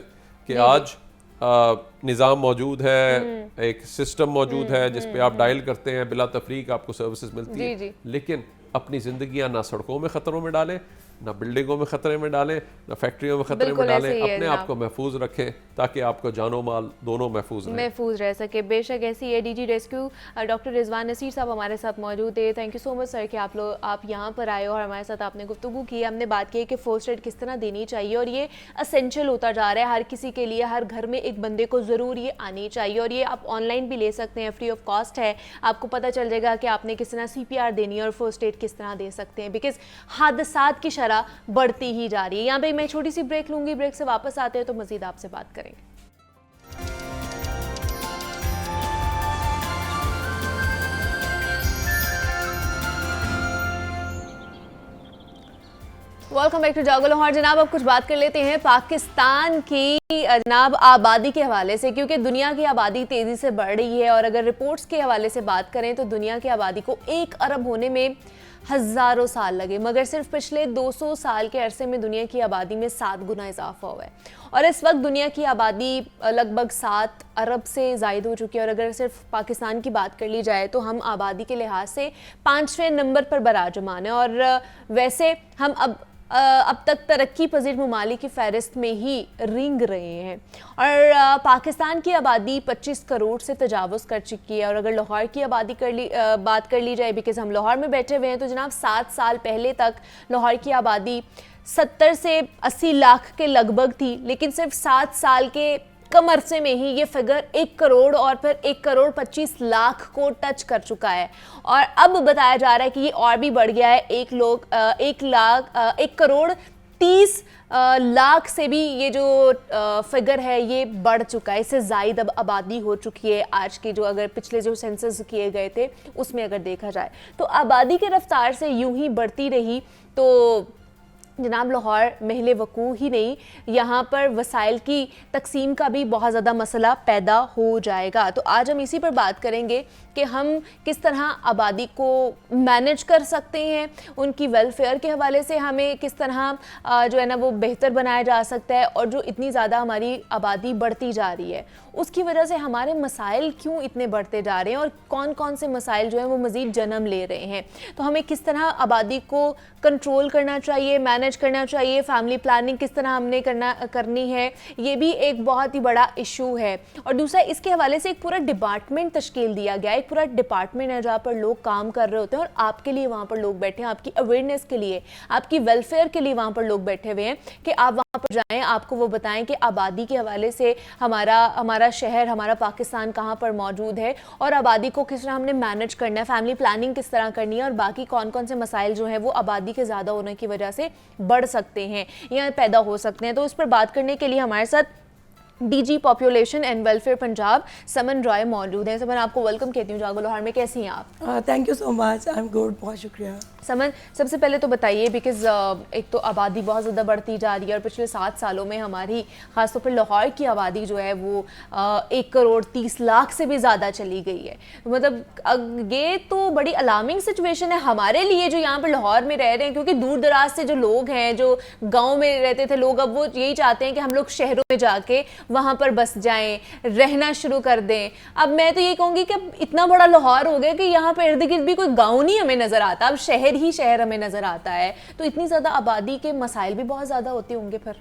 कि आज निज़ाम मौजूद है, एक सिस्टम मौजूद है जिस पे आप डायल करते हैं, बिला तफरीक आपको सर्विसेज मिलती है, लेकिन अपनी जिंदगियां ना सड़कों में खतरों में डालें, ना बिल्डिंगों में खतरे में डालें, ना फैक्ट्रियों में खतरे में डालें, अपने आप को महफूज रखें ताकि आपको जानो माल दोनों महफूज रह सके। बेशक ऐसी है। DG rescue doctor Rizwan Naseer साहब हमारे साथ मौजूद है। Thank you so much sir कि आप यहाँ पर आए और हमारे साथ आपने गुफ्तगू की, हमने बात की कि फर्स्ट एड किस तरह देनी चाहिए, और ये असेंशियल होता जा रहा है हर किसी के लिए, हर घर में एक बंदे को ज़रूर ये आनी चाहिए, और ये आप ऑनलाइन भी ले सकते हैं, फ्री ऑफ कॉस्ट है। आपको पता चल जाएगा कि आपने किस तरह CPR देनी है और फर्स्ट एड किस तरह दे सकते हैं, बिकॉज हादसात की शरह बढ़ती ही जा रही है। यहाँ पे मैं छोटी सी ब्रेक लूंगी, ब्रेक से वापस आते हैं तो मजीद आपसे बात करेंगे। वेलकम बैक टू जागो लाहौर। जनाब, अब कुछ बात कर लेते हैं पाकिस्तान की जनाब आबादी के हवाले से, क्योंकि दुनिया की आबादी तेज़ी से बढ़ रही है, और अगर रिपोर्ट्स के हवाले से बात करें तो दुनिया की आबादी को 1 अरब होने में हज़ारों साल लगे, मगर सिर्फ पिछले 200 साल के अरसे में दुनिया की आबादी में 7 गुना इजाफा हुआ है, और इस वक्त दुनिया की आबादी लगभग 7 अरब से ज़ायद हो चुकी है। और अगर सिर्फ पाकिस्तान की बात कर ली जाए तो हम आबादी के लिहाज से 5वें नंबर पर बराजमान है, और वैसे हम अब अब तक तरक्की पजीर ममालिक की फहरिस्त में ही रेंग रहे हैं और पाकिस्तान की आबादी 25 करोड़ से तजावुज़ कर चुकी है। और अगर लाहौर की आबादी बात कर ली जाए, बिकॉज हम लाहौर में बैठे हुए हैं, तो जनाब 7 साल पहले तक लाहौर की आबादी 70 से 80 लाख के लगभग थी, लेकिन सिर्फ 7 साल के कम अरसे में ही ये फिगर 1 करोड़ और फिर 1 करोड़ 25 लाख को टच कर चुका है। और अब बताया जा रहा है कि ये और भी बढ़ गया है, 1 करोड़ 30 लाख से भी ये जो फिगर है ये बढ़ चुका है। इससे ज़ायद अब आबादी हो चुकी है आज की, जो अगर पिछले जो सेंसस किए गए थे उसमें अगर देखा जाए तो आबादी के रफ्तार से यूं ही बढ़ती रही तो जनाब लाहौर महल वकू ही नहीं, यहाँ पर वसाइल की तकसीम का भी बहुत ज़्यादा मसला पैदा हो जाएगा। तो आज हम इसी पर बात करेंगे कि हम किस तरह आबादी को मैनेज कर सकते हैं, उनकी वेलफेयर के हवाले से हमें किस तरह जो है ना वो बेहतर बनाया जा सकता है, और जो इतनी ज़्यादा हमारी आबादी बढ़ती जा रही है उसकी वजह से हमारे मसाइल क्यों इतने बढ़ते जा रहे हैं और कौन कौन से मसाइल जो हैं वो मज़ीद जन्म ले रहे हैं। तो हमें किस तरह आबादी को कंट्रोल करना चाहिए, मैनेज करना चाहिए, फैमिली प्लानिंग किस तरह हमने करनी है, ये भी एक बहुत ही बड़ा इशू है। और दूसरा, इसके हवाले से एक पूरा डिपार्टमेंट तश्कील दिया गया है, एक पूरा डिपार्टमेंट है जहाँ पर लोग काम कर रहे होते हैं और आपके लिए वहाँ पर लोग बैठे हैं, आपकी अवेयरनेस के लिए, आपकी वेलफेयर के लिए वहाँ पर लोग बैठे हुए हैं कि आप वहाँ पर जाएँ, आपको वो बताएं कि आबादी के हवाले से हमारा शहर, हमारा पाकिस्तान कहाँ पर मौजूद है और आबादी को किस तरह हमने मैनेज करना है, फैमिली प्लानिंग किस तरह करनी है और बाकी कौन कौन से मसाइल जो हैं वो आबादी के ज़्यादा होने की वजह से बढ़ सकते हैं या पैदा हो सकते हैं। तो इस पर बात करने के लिए हमारे साथ DG population and welfare Punjab Saman Roy मौजूद हैं। समन, आपको वेलकम कहती हूँ जागो लाहौर में। कैसी हैं आप? Thank you so much, I am good, बहुत शुक्रिया। समन, सबसे पहले तो बताइए, बिकॉज एक तो आबादी बहुत ज़्यादा बढ़ती जा रही है और पिछले 7 सालों में हमारी ख़ासतौर पर लाहौर की आबादी जो है वो 1 करोड़ 30 लाख से भी ज़्यादा चली गई है। मतलब ये तो बड़ी अलार्मिंग सिचुएशन है हमारे लिए जो यहाँ पर लाहौर में रह रहे हैं, क्योंकि दूर दराज से जो लोग हैं, जो गाँव में रहते थे लोग, अब वो यही चाहते हैं कि हम लोग शहरों में जाके वहाँ पर बस जाएं, रहना शुरू कर दें। अब मैं तो ये कहूँगी कि इतना बड़ा लाहौर हो गया कि यहाँ पर इर्द गिर्द भी कोई गाँव नहीं हमें नज़र आता, अब शहर ही शहर हमें नज़र आता है। तो इतनी ज़्यादा आबादी के मसाइल भी बहुत ज़्यादा होते होंगे। फिर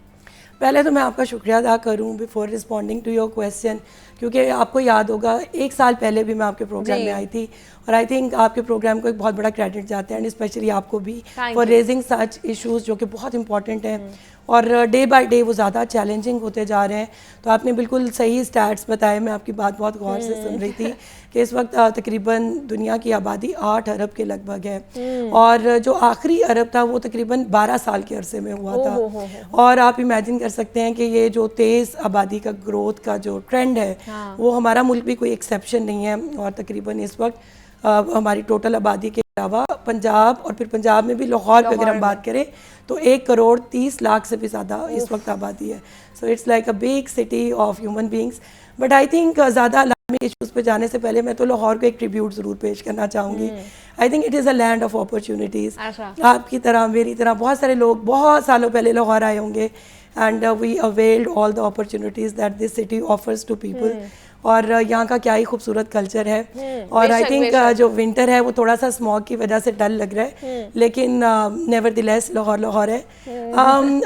पहले तो मैं आपका शुक्रिया अदा करूँ before responding to your question, क्योंकि आपको याद होगा 1 साल पहले भी मैं आपके प्रोग्राम में आई थी और आई थिंक आपके प्रोग्राम को एक बहुत बड़ा क्रेडिट जाता है, एंड स्पेशली आपको भी फॉर रेजिंग सच इश्यूज़ जो कि बहुत इंपॉर्टेंट हैं और डे बाय डे वो ज़्यादा चैलेंजिंग होते जा रहे हैं। तो आपने बिल्कुल सही स्टैट्स बताए, मैं आपकी बात बहुत गौर से सुन रही थी कि इस वक्त तकरीबन दुनिया की आबादी 8 अरब के लगभग है और जो आखिरी अरब था वो तकरीबन 12 साल के अरसे में हुआ था। और आप इमेजिन कर सकते हैं कि ये जो तेज़ आबादी का ग्रोथ का जो ट्रेंड है वो हमारा मुल्क भी कोई एक्सेप्शन नहीं है। और तकरीबन इस वक्त हमारी टोटल आबादी के अलावा पंजाब और फिर पंजाब में भी लाहौर की अगर हम बात करें तो 1 करोड़ 30 लाख से भी ज़्यादा इस वक्त आबादी है। So it's like a big city of human beings. But I think ज़्यादा अलार्मिंग इश्यूज़ पे जाने से पहले मैं तो लाहौर को एक ट्रिब्यूट ज़रूर पेश करना चाहूँगी। I think it is a land of opportunities. आपकी तरह मेरी तरह बहुत सारे लोग बहुत सालों पहले लाहौर आए होंगे and we availed all the opportunities that this city offers to people. और यहाँ का क्या ही खूबसूरत कल्चर है। और आई थिंक जो विंटर है वो थोड़ा सा स्मॉग की वजह से डल लग रहा है, लेकिन नेवरदिलेस लाहौर लाहौर है।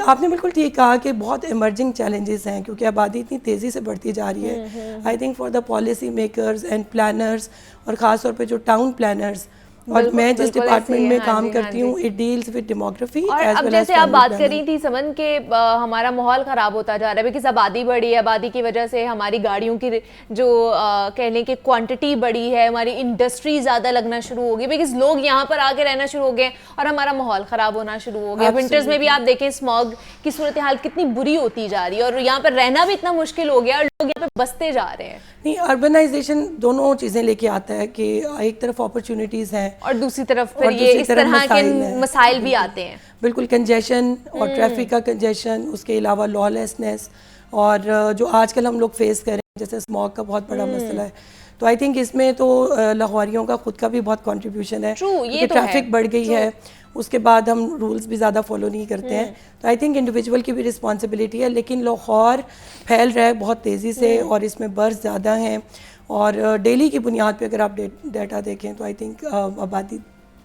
आपने बिल्कुल ठीक कहा कि बहुत इमर्जिंग चैलेंजेस हैं क्योंकि आबादी इतनी तेज़ी से बढ़ती जा रही है। I think for the policy makers and planners और ख़ास तौर पे जो टाउन प्लानर्स, और मैं जिस डिपार्टमेंट में काम करती हूँ इट डील्स विद डेमोग्राफी। और अब जैसे आप बात कर रही थी समन के हमारा माहौल ख़राब होता जा रहा है बिकॉज आबादी बढ़ी है, आबादी की वजह से हमारी गाड़ियों की जो कह लें कि क्वांटिटी बढ़ी है, हमारी इंडस्ट्री ज़्यादा लगना शुरू हो गई बिकॉज लोग यहाँ पर आके रहना शुरू हो गए और हमारा माहौल ख़राब होना शुरू हो गया। विंटर्स में भी आप देखें स्मॉग की सूरत हाल कितनी बुरी होती जा रही है और यहाँ पर रहना भी इतना मुश्किल हो गया और लोग यहाँ पे बसते जा रहे हैं। नहीं, अर्बनाइजेशन दोनों चीज़ें लेके आता है कि एक तरफ अपॉर्चुनिटीज़ हैं और दूसरी तरफ फिर ये इस तरह के मसाइल भी आते हैं। बिल्कुल, कंजेशन और ट्रैफिक का कंजेशन, उसके अलावा लॉलेसनेस और जो आजकल हम लोग फेस कर रहे हैं जैसे स्मॉग का बहुत बड़ा मसला है। तो आई थिंक इसमें तो लाहौरियों का खुद का भी बहुत कंट्रीब्यूशन है क्योंकि ट्रैफिक बढ़ गई है, उसके बाद हम रूल्स भी ज़्यादा फॉलो नहीं करते हैं। तो आई थिंक इंडिविजुअल की भी रिस्पॉन्सिबिलिटी है, लेकिन लाहौर फैल रहा है बहुत तेज़ी से और इसमें बर्थ ज़्यादा हैं और डेली की बुनियाद पे अगर आप डेटा देखें तो आई थिंक आबादी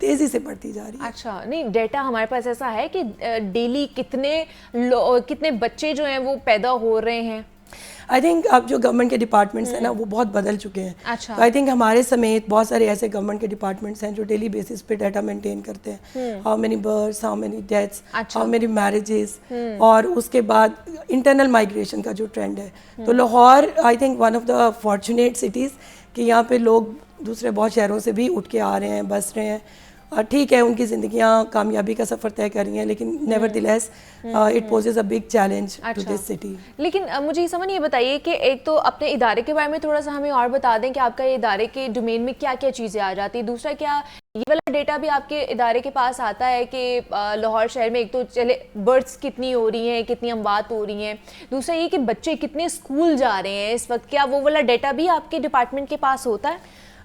तेज़ी से बढ़ती जा रही है। अच्छा, नहीं डेटा हमारे पास ऐसा है कि डेली कितने बच्चे जो हैं वो पैदा हो रहे हैं? आई थिंक अब जो गवर्नमेंट के डिपार्टमेंट्स हैं ना वो बहुत बदल चुके हैं। अच्छा। तो आई थिंक हमारे समेत बहुत सारे ऐसे गवर्नमेंट के डिपार्टमेंट्स हैं जो डेली बेसिस पे डाटा मेंटेन करते हैं, how many births, how many deaths, how many marriages, और उसके बाद इंटरनल माइग्रेशन का जो ट्रेंड है। तो Lahore I think one of the fortunate cities कि यहाँ पे लोग दूसरे बहुत शहरों से भी उठ के आ रहे हैं, बस रहे हैं। ठीक है, उनकी ज़िंदगियाँ कामयाबी का सफ़र तय कर रही हैं, लेकिन nevertheless it poses a big challenge to this city. लेकिन मुझे समझ ये बताइए कि एक तो अपने इदारे के बारे में थोड़ा सा हमें और बता दें कि आपका ये इदारे के डोमेन में क्या क्या चीज़ें आ जाती है। दूसरा, क्या ये वाला डेटा भी आपके इदारे के पास आता है कि लाहौर शहर में एक तो चले बर्थ्स कितनी हो रही हैं, कितनी अमवात हो रही हैं, दूसरा ये कि बच्चे कितने स्कूल जा रहे हैं इस वक्त, क्या वो वाला डेटा भी आपके डिपार्टमेंट के पास होता है?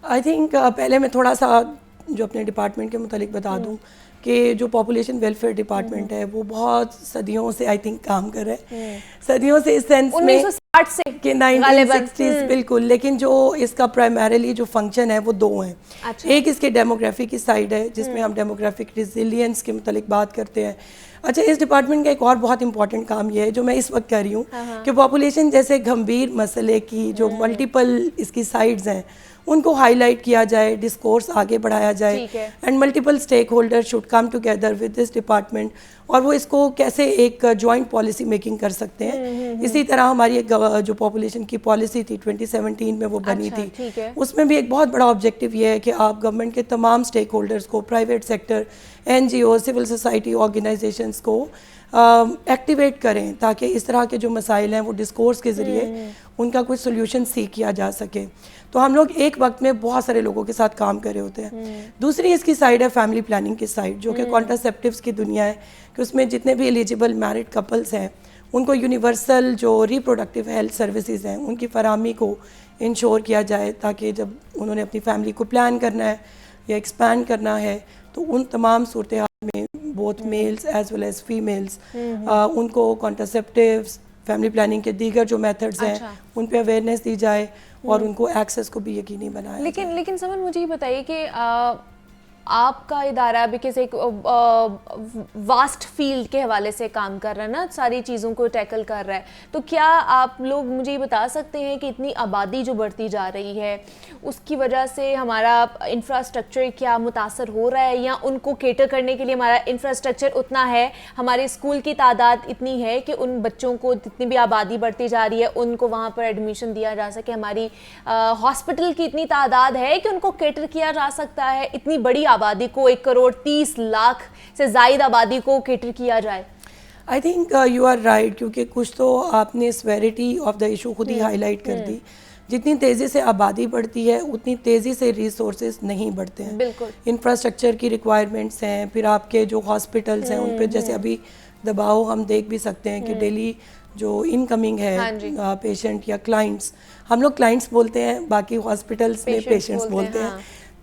आई थिंक पहले मैं थोड़ा सा जो अपने डिपार्टमेंट के मुतालिक बता दूं कि जो पॉपुलेशन वेलफेयर डिपार्टमेंट है वो बहुत सदियों से आई थिंक काम कर रहा है, सदियों से इस सेंस में 1960 से कि 1960s बिल्कुल। लेकिन जो इसका प्राइमरीली जो फंक्शन है वो दो हैं। अच्छा। एक इसके डेमोग्राफी की साइड है जिसमें हम डेमोग्राफिक रिजिलियंस के मुतालिक बात करते हैं। अच्छा, इस डिपार्टमेंट का एक और बहुत इंपॉर्टेंट काम ये है जो मैं इस वक्त कर रही हूँ कि पॉपुलेशन जैसे गंभीर मसले की जो मल्टीपल इसकी साइड्स हैं उनको हाईलाइट किया जाए, डिस्कोर्स आगे बढ़ाया जाए, and multiple stakeholder should come together with this department, और वो इसको कैसे एक जॉइंट पॉलिसी मेकिंग कर सकते हैं। इसी तरह हमारी एक जो पॉपुलेशन की पॉलिसी थी 2017 में वो बनी थी, उसमें भी एक बहुत बड़ा ऑब्जेक्टिव ये है कि आप गवर्नमेंट के तमाम स्टेक होल्डर्स को, private sector, NGO, civil society organisations को एक्टिवेट करें ताकि इस तरह के जो मसाइल हैं वो डिस्कोर्स के ज़रिए उनका कुछ सोल्यूशन सीख किया जा सके। तो हम लोग एक वक्त में बहुत सारे लोगों के साथ काम कर रहे होते हैं। दूसरी इसकी साइड है फैमिली प्लानिंग की साइड, जो कि कॉन्ट्रासेप्टिव्स की दुनिया है कि उसमें जितने भी एलिजिबल मैरिड कपल्स हैं उनको यूनिवर्सल जो रिप्रोडक्टिव हेल्थ सर्विसेज हैं उनकी फराहमी को इंश्योर किया जाए, ताकि जब उन्होंने अपनी फैमिली को प्लान करना है या एक्सपैंड करना है तो उन तमाम सूरत हाल में both males as well as females उनको कॉन्ट्रासेप्टिव्स, फैमिली प्लानिंग के दीगर जो मेथड्स हैं उन पे अवेयरनेस दी जाए और उनको एक्सेस को भी यकीनी बनाया जाए। लेकिन समन मुझे ये बताइए कि आपका इदारा बिकॉज एक वास्ट फील्ड के हवाले से काम कर रहा है ना, सारी चीज़ों को टैकल कर रहा है, तो क्या आप लोग मुझे ये बता सकते हैं कि इतनी आबादी जो बढ़ती जा रही है उसकी वजह से हमारा इंफ्रास्ट्रक्चर क्या मुतासर हो रहा है, या उनको केटर करने के लिए हमारा इंफ्रास्ट्रक्चर उतना है, हमारे स्कूल की तादाद इतनी है कि उन बच्चों को जितनी भी आबादी बढ़ती जा रही है उनको वहाँ पर एडमिशन दिया जा सके, हमारी हॉस्पिटल की इतनी तादाद है कि उनको केटर किया जा सकता है, इतनी बड़ी आबादी को 1,30,00,000 से ज़ायद आबादी को केटर किया जाए? I think you are right, क्योंकि कुछ तो आपने सेवेरिटी ऑफ द इशू खुद ही हाईलाइट कर दी। जितनी तेज़ी से आबादी बढ़ती है उतनी तेज़ी से रिसोर्सेज नहीं बढ़ते हैं। बिल्कुल। इंफ्रास्ट्रक्चर की रिक्वायरमेंट्स हैं, फिर आपके जो हॉस्पिटल्स हैं उन पर जैसे अभी दबाव हम देख भी सकते हैं कि डेली जो इनकमिंग है पेशेंट या क्लाइंट्स, हम लोग क्लाइंट्स बोलते हैं, बाकी हॉस्पिटल्स में पेशेंट्स बोलते हैं,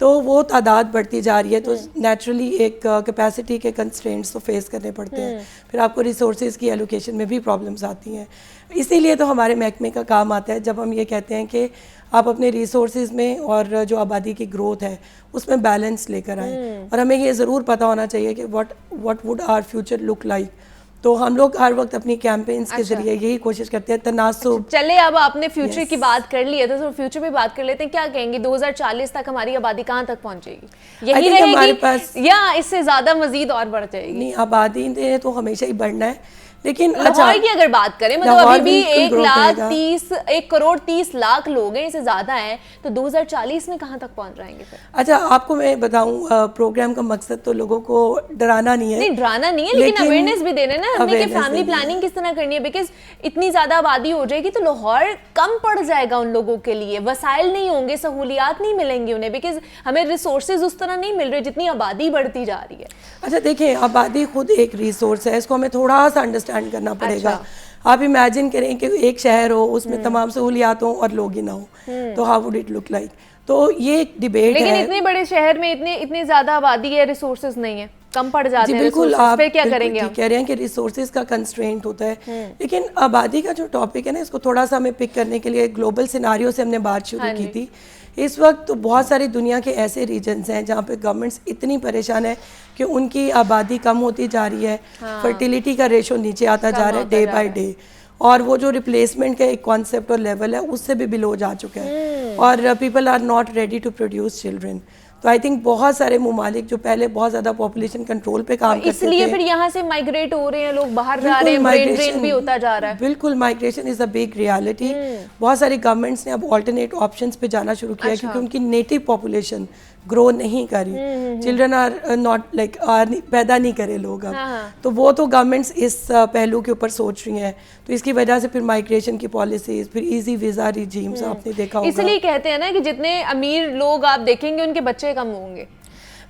तो वो तादाद बढ़ती जा रही है, तो नेचुरली एक कैपेसिटी के कंस्ट्रेंट्स तो फेस करने पड़ते हैं। फिर आपको रिसोर्सेज की एलोकेशन में भी प्रॉब्लम्स आती हैं। इसीलिए तो हमारे महकमे का काम आता है जब हम ये कहते हैं कि आप अपने रिसोर्सेज में और जो आबादी की ग्रोथ है उसमें बैलेंस लेकर आएँ, और हमें ये ज़रूर पता होना चाहिए कि what would our future look like. तो हम लोग हर वक्त अपनी कैंपेन्स के जरिए यही कोशिश करते हैं तनासुब। चले, अब आपने फ्यूचर की बात कर ली है तो फ्यूचर पे बात कर लेते हैं। क्या कहेंगे 2040 तक हमारी आबादी कहाँ तक पहुँचेगी? यही रहेगी हमारे पास, या इससे ज़्यादा मजीद और बढ़ जाएगी? नहीं, आबादी ने तो हमेशा ही बढ़ना है, लेकिन लाहौर की अगर बात करें, मतलब अभी भी 1,30,00,000 लोग हैं, इससे ज्यादा हैं, तो 2040 में कहां तक पहुंच जाएंगे फिर? अच्छा, आपको मैं बताऊं, प्रोग्राम का मकसद तो लोगों को डराना नहीं है। नहीं, डराना नहीं है, लेकिन अवेयरनेस भी देना ना हमने कि फैमिली प्लानिंग किस तरह करनी है, बिकॉज इतनी ज्यादा आबादी हो जाएगी तो लाहौर कम पड़ जाएगा उन लोगों के लिए, वसाइल नहीं होंगे, सहूलियात नहीं मिलेंगी उन्हें, बिकॉज हमें रिसोर्सेज उस तरह नहीं मिल रहे जितनी आबादी बढ़ती जा रही है। अच्छा देखिए, आबादी खुद एक रिसोर्स है, इसको हमें थोड़ा सा अंडरस्टैंड करना पड़ेगा। आप इमेजिन करें कि एक शहर हो, उसमें तमाम सहूलियात हो और लोग ही ना हो, तो how would it look like? तो ये एक डिबेट है। लेकिन इतने बड़े शहर में इतनी ज्यादा आबादी है, रिसोर्सेज नहीं है, कम पड़ जाते हैं। बिल्कुल, आप फिर क्या करेंगे? आप कह रहे हैं कि रिसोर्सेज का कंस्ट्रेंट होता है, लेकिन आबादी का जो टॉपिक है ना, इसको थोड़ा सा हमें पिक करने के लिए ग्लोबल सिनारियो से हमने बात शुरू की थी। इस वक्त तो बहुत सारी दुनिया के ऐसे रीजन्स हैं जहाँ पे गवर्नमेंट्स इतनी परेशान है कि उनकी आबादी कम होती जा रही है, फर्टिलिटी का रेशो नीचे आता जा रहा है डे बाय डे, और वो जो रिप्लेसमेंट का एक कॉन्सेप्ट और लेवल है उससे भी बिलो जा चुका है, और people are not ready to produce children. तो आई थिंक बहुत सारे ममालिक जो पहले बहुत ज़्यादा पॉपुलेशन कंट्रोल पे काम करते थे, इसलिए फिर यहाँ से माइग्रेट हो रहे हैं लोग, बाहर जा रहे हैं, ब्रेन ड्रेन भी होता जा रहा है। बिल्कुल, migration is a big reality. बहुत सारी गवर्नमेंट्स ने अब ऑल्टरनेट ऑप्शंस पे जाना शुरू किया क्योंकि उनकी नेटिव पॉपुलेशन ग्रो नहीं करी, चिल्ड्रन आर नॉट लाइक पैदा नहीं करे लोग अब। तो वो तो गवर्नमेंट्स इस पहलू के ऊपर सोच रही हैं, तो इसकी वजह से फिर माइग्रेशन की पॉलिसीज, फिर इजी वीज़ा रिजीम्स आपने देखा होगा। इसलिए कहते हैं ना कि जितने अमीर लोग आप देखेंगे उनके बच्चे कम होंगे।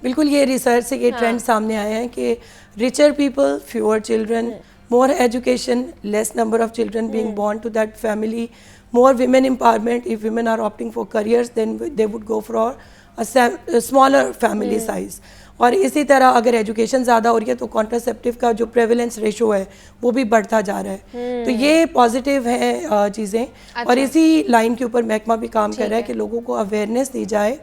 बिल्कुल, ये रिसर्च से ये ट्रेंड सामने आए हैं कि richer people, fewer children, more education, less number of children being born to that family, more women empowerment, if women are opting for careers then they would go for a smaller family size. और इसी तरह अगर एजुकेशन ज़्यादा हो रही है तो कॉन्ट्रासेप्टिव का जो प्रेवलेंस रेशो है वो भी बढ़ता जा रहा है। तो ये पॉजिटिव है चीज़ें। अच्छा। और इसी लाइन के ऊपर महकमा भी काम कर रहा है कि लोगों को अवेयरनेस दी जाए,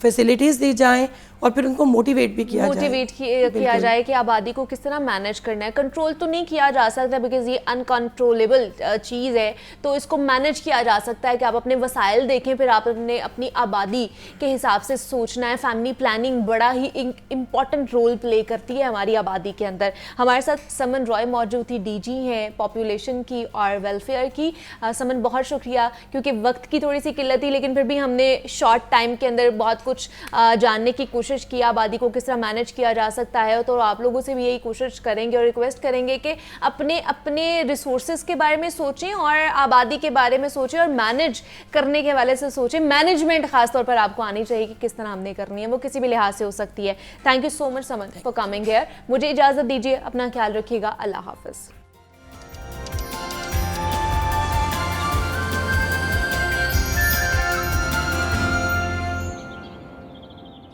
फैसिलिटीज़ दी जाए, और फिर उनको मोटिवेट भी किया जाए कि आबादी को किस तरह मैनेज करना है। कंट्रोल तो नहीं किया जा सकता बिकॉज ये अनकंट्रोलेबल चीज़ है, तो इसको मैनेज किया जा सकता है कि आप अपने वसाइल देखें, फिर आप अपनी आबादी के हिसाब से सोचना है। फैमिली प्लानिंग बड़ा ही इम्पॉर्टेंट रोल प्ले करती है हमारी आबादी के अंदर। हमारे साथ समन रॉय मौजूद थी, डीजी हैं पॉपुलेशन की और वेलफेयर की। समन, बहुत शुक्रिया, क्योंकि वक्त की थोड़ी सी किल्लत थी लेकिन फिर भी हमने शॉर्ट टाइम के अंदर बहुत कुछ जानने की कोशिश किया, आबादी को किस तरह मैनेज किया जा सकता है। तो आप लोगों से भी यही कोशिश करेंगे और रिक्वेस्ट करेंगे कि अपने अपने रिसोर्सेज के बारे में सोचें और आबादी के बारे में सोचें और मैनेज करने के वाले से सोचें। मैनेजमेंट खासतौर पर आपको आनी चाहिए कि किस तरह हमने करनी है, वो किसी भी लिहाज से हो सकती है। Thank you so much Saman for coming here. मुझे इजाज़त दीजिए, अपना ख्याल रखिएगा, अल्लाह हाफिज़।